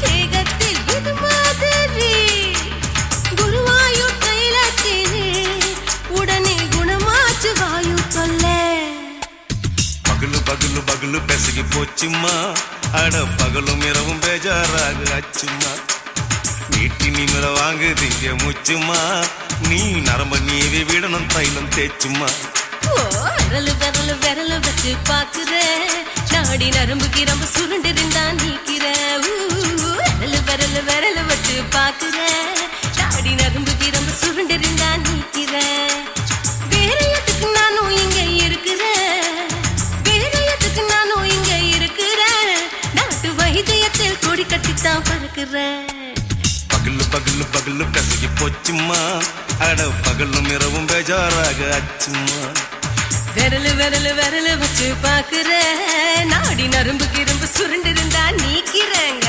தேகத்தில் இது மாதிரி. குருவாயூர் தைலத்திலே உடனே குணமாச்சு வாயு தொல்லை.
பகலு பகலு பெசகி போச்சுமா அட பகலும் இரவும் பேஜாராக ஆச்சுமா நீட்டி நீங்கள வாங்கு திங்க முச்சுமா நீ நரம்ப நீவி விடணும் தைலம் தேச்சுமா
விரலு விரலு விரலு வச்சு பாக்குற நாடி நரம்பு கிரம்பு சுருண்டு இருந்தா நீக்கிற விரலு விரலு விரலு வச்சு பாக்குற நாடி நரம்பு கிரம்பு சுருண்டு இருந்தா நீக்கிற வேற எதுக்கு நானும் இங்க இருக்கிறேன் வேற எதுக்கு நானும் இங்க இருக்கிறேன் நாட்டு வைத்தியத்தில் கொடி கட்டித்தான் பறக்குறேன்
பகலு பகலு பகலு பெசகி போச்சுமா அட பகலும் இரவும் பேஜாராக ஆச்சுமா
விரலு விரலு விரலு வச்சு பாக்குற நாடி நரம்பு கிரம்பு சுருண்டு இருந்தா நீக்கிறேங்க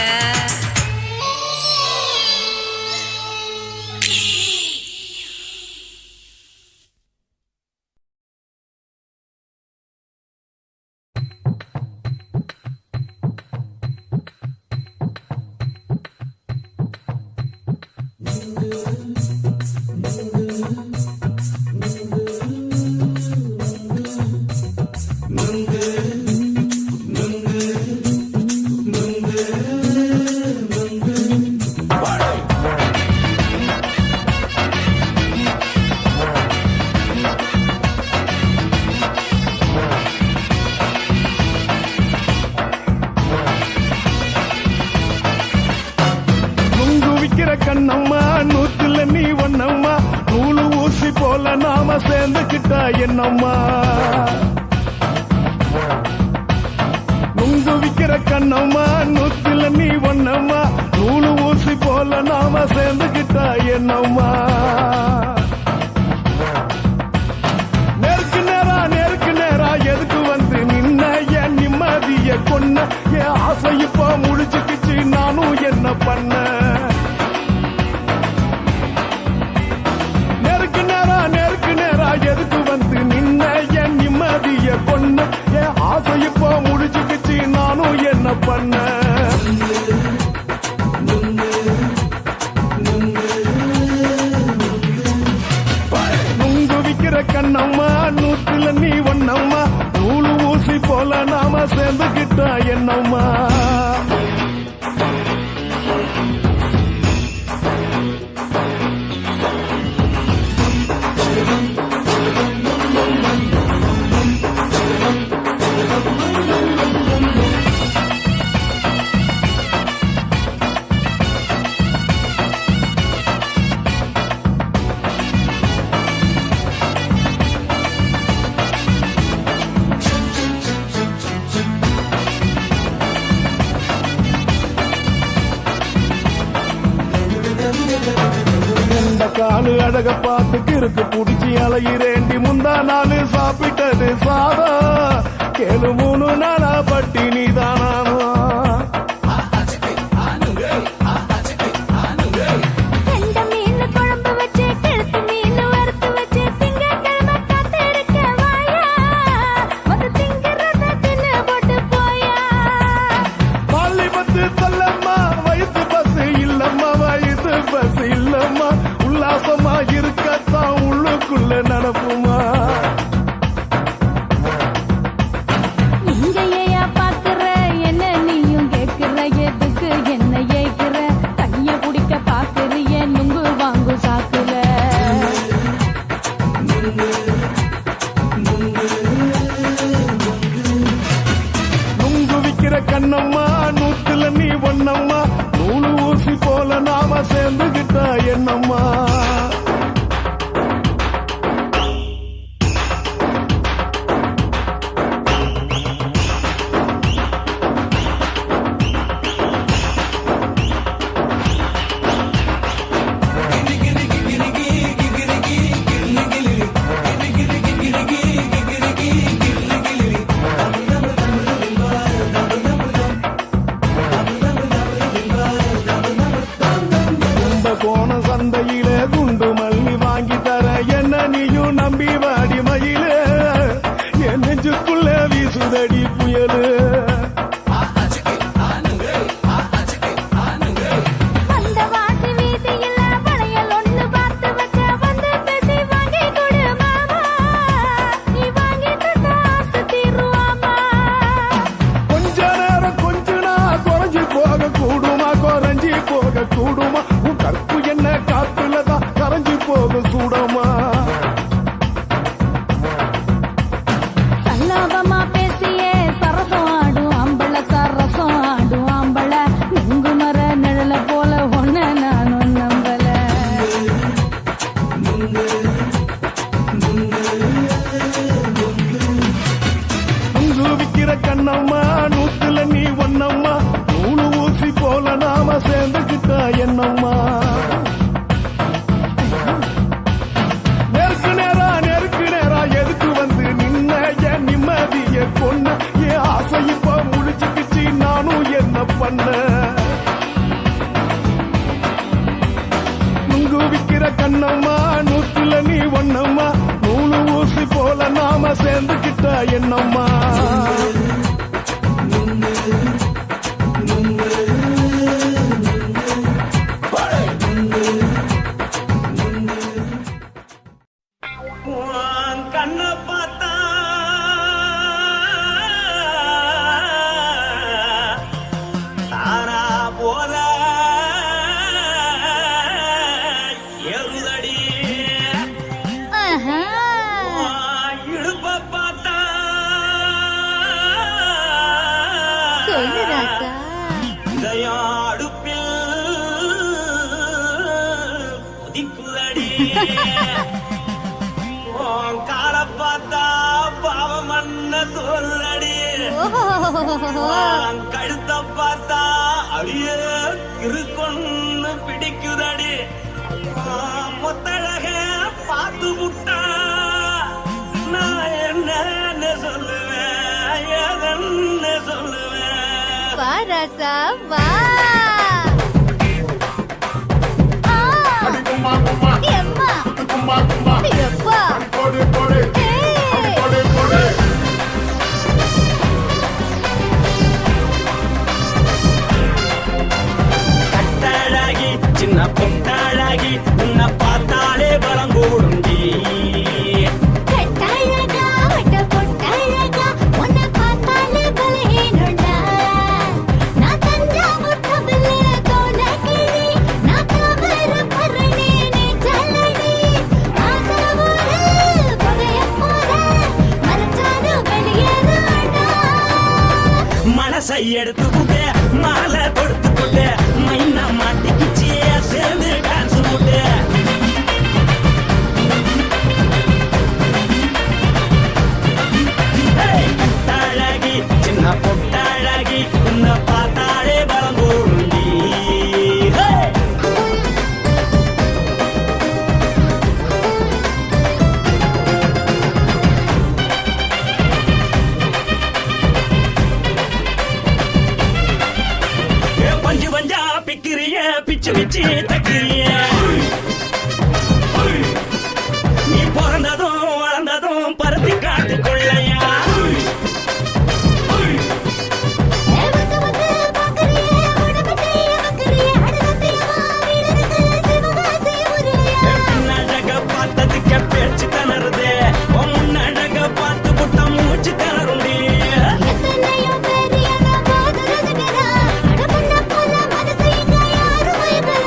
கண்ணம்மா நூத்துல நீ ஒண்ணம்மா நூலு ஊசி போல நாம சேர்ந்துக்கிட்டா என்னம்மா நுங்கு விக்கிற கண்ணம்மா நூத்துல நீ ஒண்ணம்மா நூலு ஊசி போல நாம சேர்ந்துக்கிட்டா என்னம்மா நேருக்கு நேரா எதுக்கு வந்து நின்ன என் நிம்மதிய கொன்ன என் ஆசை இப்ப முடிச்சுக்கிச்சு நானும் என்ன பண்ண எதுக்கு வந்து நின்ன என் நிம்மதிய கொன்ன என் ஆசை இப்போ முடிச்சுக்கிச்சு நானும் என்ன பண்ண நுங்கு விக்கிற கண்ணம்மா நூத்துல நீ ஒண்ணம்மா நூலு ஊசி போல நாம சேர்ந்துக்கிட்டா என்னம்மா காலு அழக பார்த்துக்கு இருக்கு புடிச்சு அலையிறேண்டி முந்தா நாலு சாப்பிட்டது சாதா கேளு 3 நாளா பட்டினி தானானோ பஸ் இல்லம்மா உல்லாசமா இருக்கத்தான் உள்ளுக்குள்ள நடப்புமா
நீங்க ஏயா பாக்குற என்ன நீயும் கேக்குற எதுக்கு என்ன ஏக்குற தண்ணிய குடிக்க பாக்குறிய நுங்கு வாங்கு சாக்குற
நுங்கு விக்கிற கண்ணம்மா நூத்துல நீ ஒண்ணம்மா நூலு ஊசி போல நாம சேர்ந்துகிட்டா என்னம்மா சந்தையிலே குண்டு மல்லி வாங்கி தர என்ன நீயும் நம்பி வாடி மயிலே என் நெஞ்சுக்குள்ள வீசுதடி புயலு விக்கிற கண்ணம்மா நூத்துல நீ ஒன்னம்மா நூலு ஊசி போல நாம சேர்ந்துக்கிட்டா என்னம்மா நெருக்கு நேரா எதுக்கு வந்து நின்ன என் நிம்மதிய கொன்ன என் ஆசை இப்ப முடிச்சுக்கிச்சு நானும் என்ன பண்ண நுங்கு விக்கிற கண்ணம்மா நூத்துல நீ ஒன்னம்மா நூலு ஊசி போல நாம சேர்ந்துக்கிட்டா என்னம்மா
கண்ணை பார்த்தா தாரா போத எருதடி இடுப்ப பார்த்தா
சொல்லு ராசா
இதயம் அடுப்பில் கொதிக்குதடி காலை பார்த்தா பாவம் மண்ண தோல்றடி கழுத்த பார்த்தா அடியே இருக்குன்னு பிடிக்குதடி மொத்தழக பார்த்து விட்டா நான் என்ன சொல்லுவேன் ஏதன்னு சொல்லுவேன்
வா ராசா வா எம்மா எப்பா
கட்டழகி சின்ன பொட்டழகி உன்னை பார்த்தாலே பலம் கூடுண்டி
கட்டழகா வட்ட பொட்டழகா உன்னை பார்த்தாலே பலஹீனண்டா நான் தஞ்சாவூர் தவில தோலகிரி நான் தவற பரணி நீ ஜல்லடி ஆசவூரு பகைய போல மறைச்சாது வெளியேறாடா
மனசை எடுத்துக்கிட்டே மாலை கொடுத்துக்கிட்டே மைனா மாட்டிக்கிச்சே சேர்ந்து டான்ஸ் போட்டு கட்டழகி சின்ன பொட்டழகி உன்னை பார்த்தாலே பலம் கூடுண்டி பஞ்சு பஞ்சா பிக்கிறிய பிச்சு பிச்சு தக்கிறிய நீ பிறந்ததும் வளர்ந்ததும் பருத்தி காட்டு கொள்ளையா
வந்து வந்து பாக்கறியே உடம்பத்தைய வக்கறியே அடகத்தையமா வீரருக்கு சிவகாசி உருளையா
பின்னழக பார்த்ததுக்கு பேச்சு தளருது முன்னழக பார்த்து புட்ட மூச்சு தளருண்டி
எத்தனையோ பேர் என்ன பாது ரசிக்கிறா அட பொண்ண போல மனசை இங்க யாரும் வைக்கல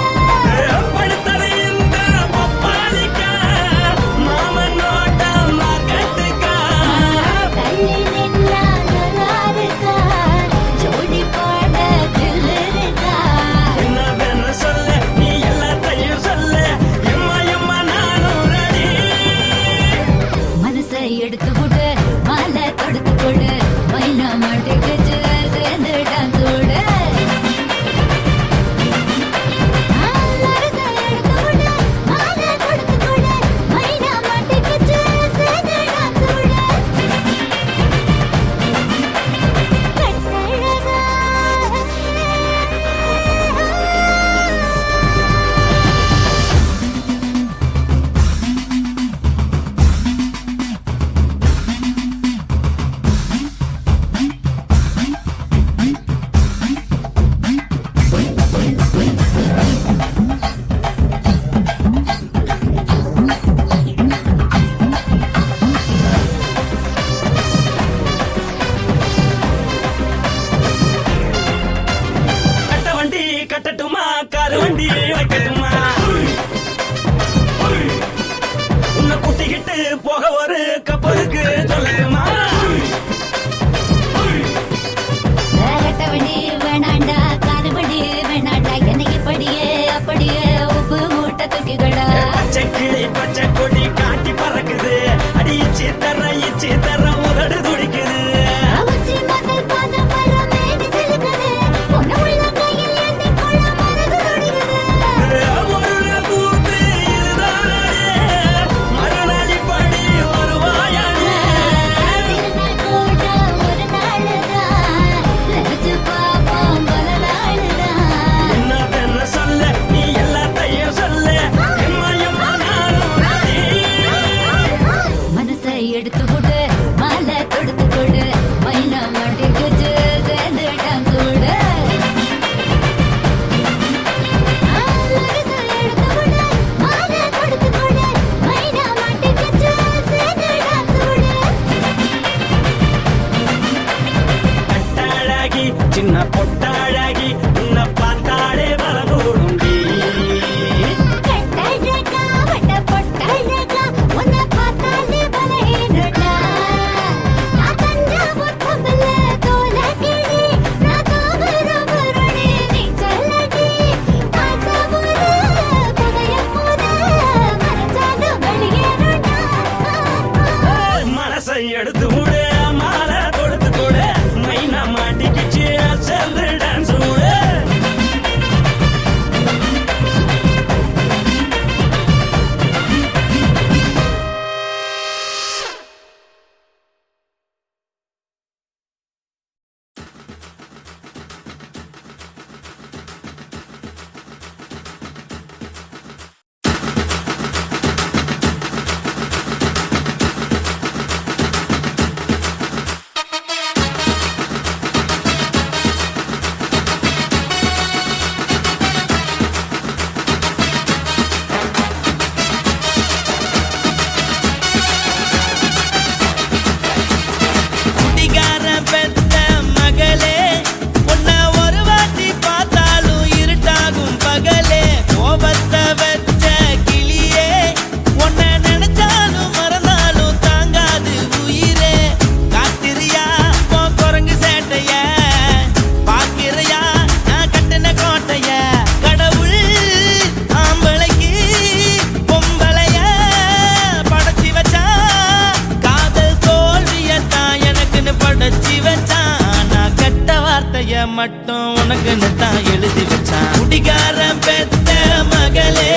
வச்சான் நான் கெட்ட வார்த்தைய மட்டும் உனக்குன்னு தான் எழுதி வச்சான் குடிகாரன் பெத்த மகளே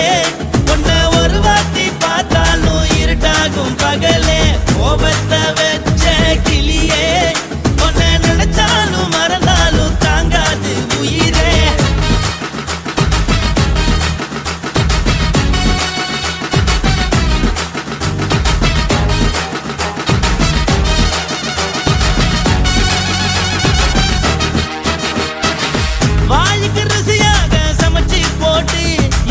உன்னை ஒரு வாட்டி பார்த்தாலும் இருட்டாகும் பகலே கோபத்தை வச்ச கிளியே உன்னை நினைச்சாலும் மறந்தாலும் தாங்காது உயிரே வாய்க்கு ருசியாக சமைச்சு போட்டு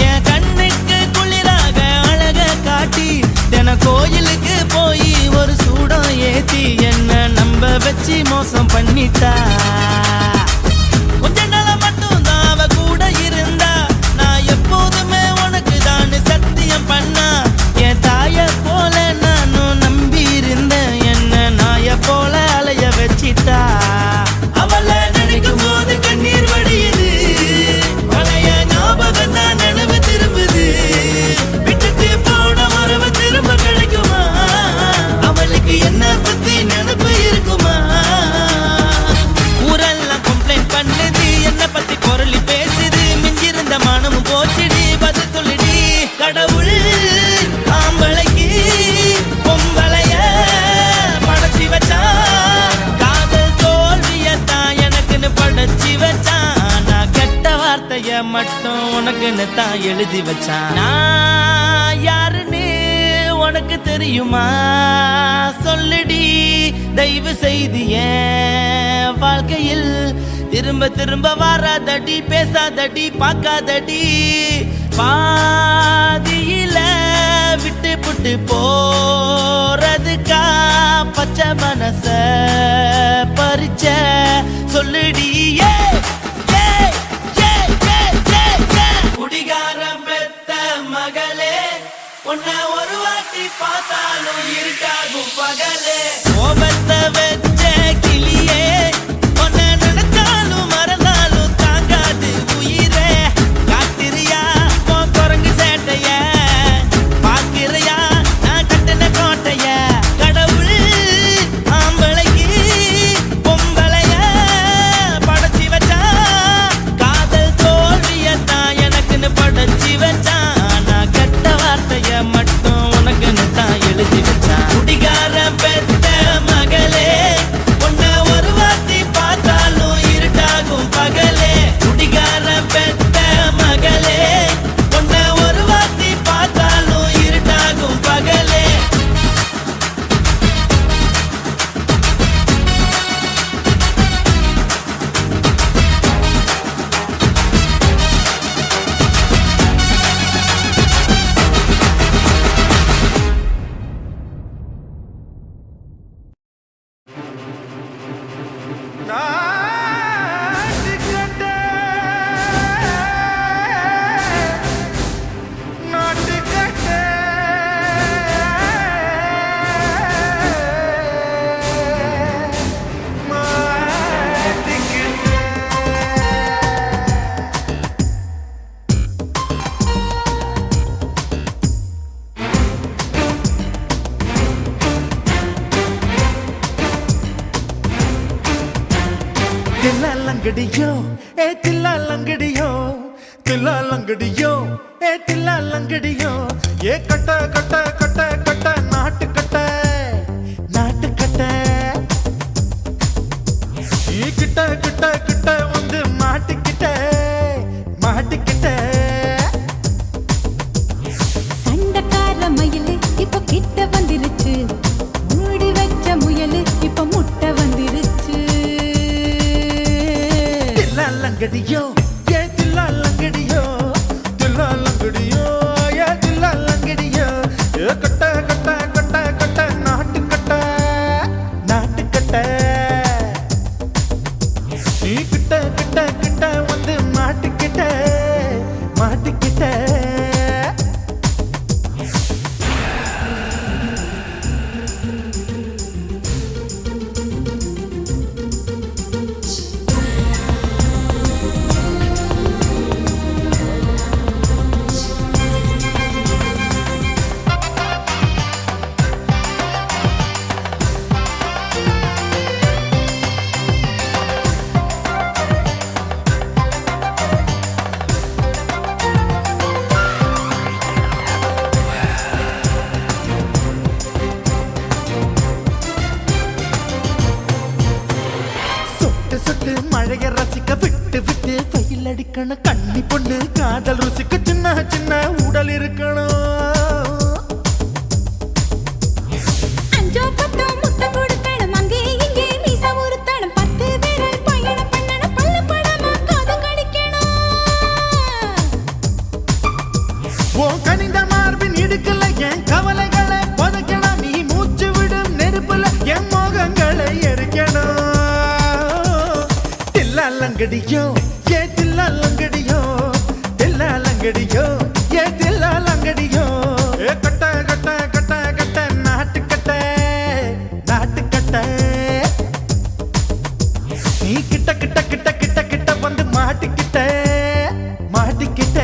என் கண்ணுக்கு குளிராக அழக காட்டி தின கோயிலுக்கு போய் ஒரு சூடம் ஏத்தி என்ன நம்ப வச்சு மோசம் பண்ணிட்டா கொஞ்ச நாள மட்டும் தான் அவ கூட இருந்தா நான் எப்போதுமே உனக்கு தான் சத்தியம் பண்ணா என் தாய போல நானும் நம்பி இருந்தேன் என்ன நாய போல அலைய வச்சிட்டா அவளை நினைக்கும் போது கண்ணீர் வடியுது பழைய ஞாபகம் தான் நினைவு திரும்புது விட்டுட்டு போன உறவு திரும்ப கிடைக்குமா அவளுக்கு என்ன பத்தி நினைப்பு இருக்குமா ஊரெல்லாம் கம்ப்ளைண்ட் பண்ணுது என்ன பத்தி பொருளி பேசுது மிஞ்சிருந்த மனமும் போச்சுடி பதில் சொல்லுடி கடவுள் ஆம்பளைக்கு பொம்பளைய படைச்சி வச்சான் காதல் தோல்வியத்தான் எனக்குன்னு படைச்சி வச்சான் நான் கெட்ட வார்த்தைய மட்டும் உனக்குன்னு தான் எழுதி வச்சான் நான் யாருன்னு உனக்கு தெரியுமா சொல்லுடி தயவு செய்து என் வாழ்க்கையில் திரும்ப திரும்ப வராதடி பேசாதடி பார்க்காதடி பாதியில விட்டு புட்டு போறதுக்கா பச்சை மனச பறிச்ச சொல்லுடி குடிகாரம் பெத்த மகளே உன்னை ஒரு வாட்டி பார்த்தாலும் இருக்காகும் பகலே கோபத்தை வச்ச கிளியே உன்னை நினைச்சாலும் மறந்தாலும் தாங்காது உயிரே காத்திரியா உன் குரங்கு சேட்டைய பாக்கிறையா நான் கட்டின கோட்டைய கடவுள் ஆம்பளைக்கு பொம்பளைய படைச்சி வச்சா காதல் தோல்வியத்தான் எனக்குன்னு படைச்சி வச்சான் நான் கெட்ட வார்த்தைய மட்டும் உனக்குன்னு தான் எழுதி வச்சான் குடிகாரன் பெத்த மகளே உன்னை ஒரு வாட்டி பார்த்தாலும் இருட்டாகும் பகலே குடிகாரன் பெத்த மகளே உன்னை ஒரு வாட்டி பார்த்தாலும் இருட்டாகும் பகலே
தில்லாலங்கடியோ ஏ தில்லாலங்கடியோ தில்லாலங்கடியோ ஏ தில்லாலங்கடியோ ஏ கட்ட கட்ட கட்ட கட்ட நாட்டு கட்ட நாட்டு கட்ட நீ கிட்ட கிட்ட கிட்ட வந்து மாட்டிக்கிட்ட மாட்டிக்கிட்ட
சண்டக்கார மயிலு இப்ப கிட்ட வந்துருச்சு மூடி வச்ச முயலு இப்ப முட்டை வந்துருச்சு
தில்லாலங்கடியோ ஏ தில்லாலங்கடியோ தில்லாலங்கடியோ ஏ தில்லாலங்கடியோ ஏ கட்ட கட்ட கட்ட கட்ட நாட்டு கட்ட நாட்டு கட்ட நீ கிட்ட கிட்ட கிட்ட வந்து மாட்டிக்கிட்ட மாட்டிக்கிட்ட
தொட்டு மழைய ரசிக்க விட்டு விட்டு வெயில் அடிக்கணும் கண்ணி பொண்ணு காதல் ருசிக்க சின்ன சின்ன உடல் இருக்கணும்
அஞ்சோ பத்தோ முத்தம் கொடுக்கணும் அங்கே இங்கே மீச உறுத்தணும் 10 விரல் பயணம் பண்ணணும் பல்ல படமா காது கடிக்கணும்
ஓ கனிந்த மார்பின் இடுக்கல என் கவலைகளை புதைக்கணும் நீ மூச்சு விடும் நெருப்புல என் மோகங்களை எரிக்கணும் தில்லாலங்கடியோ ஏ தில்லாலங்கடியோ தில்லாலங்கடியோ ஏ தில்லாலங்கடியோ ஏ கட்ட கட்ட கட்ட கட்ட நாட்டுக்கட்ட நாட்டுக்கட்ட நீ கிட்ட கிட்ட கிட்ட கிட்ட கிட்ட வந்து மாட்டிக்கிட்ட மாட்டிக்கிட்ட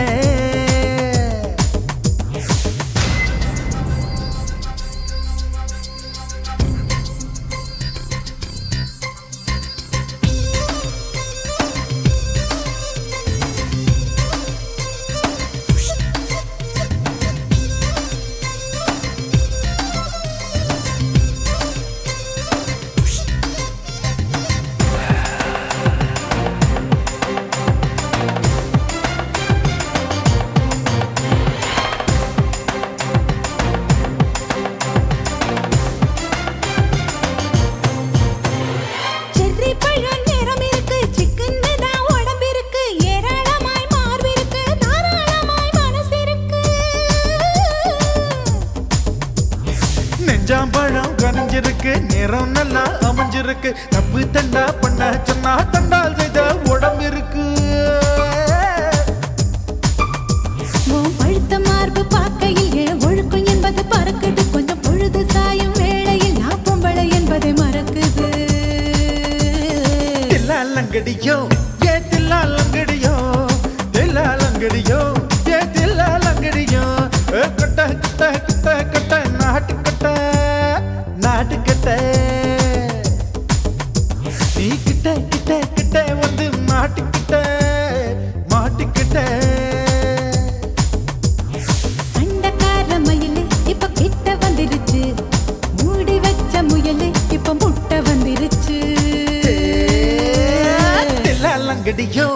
செர்ரி பழம் நிறம் இருக்கு சிக்கன்னு தான் உடம்பு இருக்கு ஏராளமாய் மார்பு இருக்கு தாராளமாய் மனசு இருக்கு
நெஞ்சாம்பழம் கனிஞ்சிருக்கு நிறம் நல்லா அமைஞ்சிருக்கு தப்பு தண்டா பண்ண சொன்னா தண்டால் செய்த உடம்பு இருக்கு
உன் பழுத்த மார்பு பார்க்கையில் என் ஒழுக்கம் என்பது பறக்குது கொஞ்சம் பொழுது சாயும் வேளையில் நான் பொம்பளை என்பதை மறக்குது
தில்லாலங்கடியோ ஏ தில்லாலங்கடியோ தில்லாலங்கடியோ ஏ தில்லாலங்கடியோ கட்ட கட்ட கட்ட கட்ட நாட்டுக்கட்ட நாட்டுக்கட்ட நீ கிட்ட கிட்ட கிட்ட வந்து மாட்டிக்கிட்ட மாட்டிக்கிட்ட
சண்டைக்கார மயிலு இப்ப கிட்ட வந்துருச்சு மூடி வச்ச முயலு இப்ப முட்டை வந்துருச்சு
தில்லாலங்கடியோ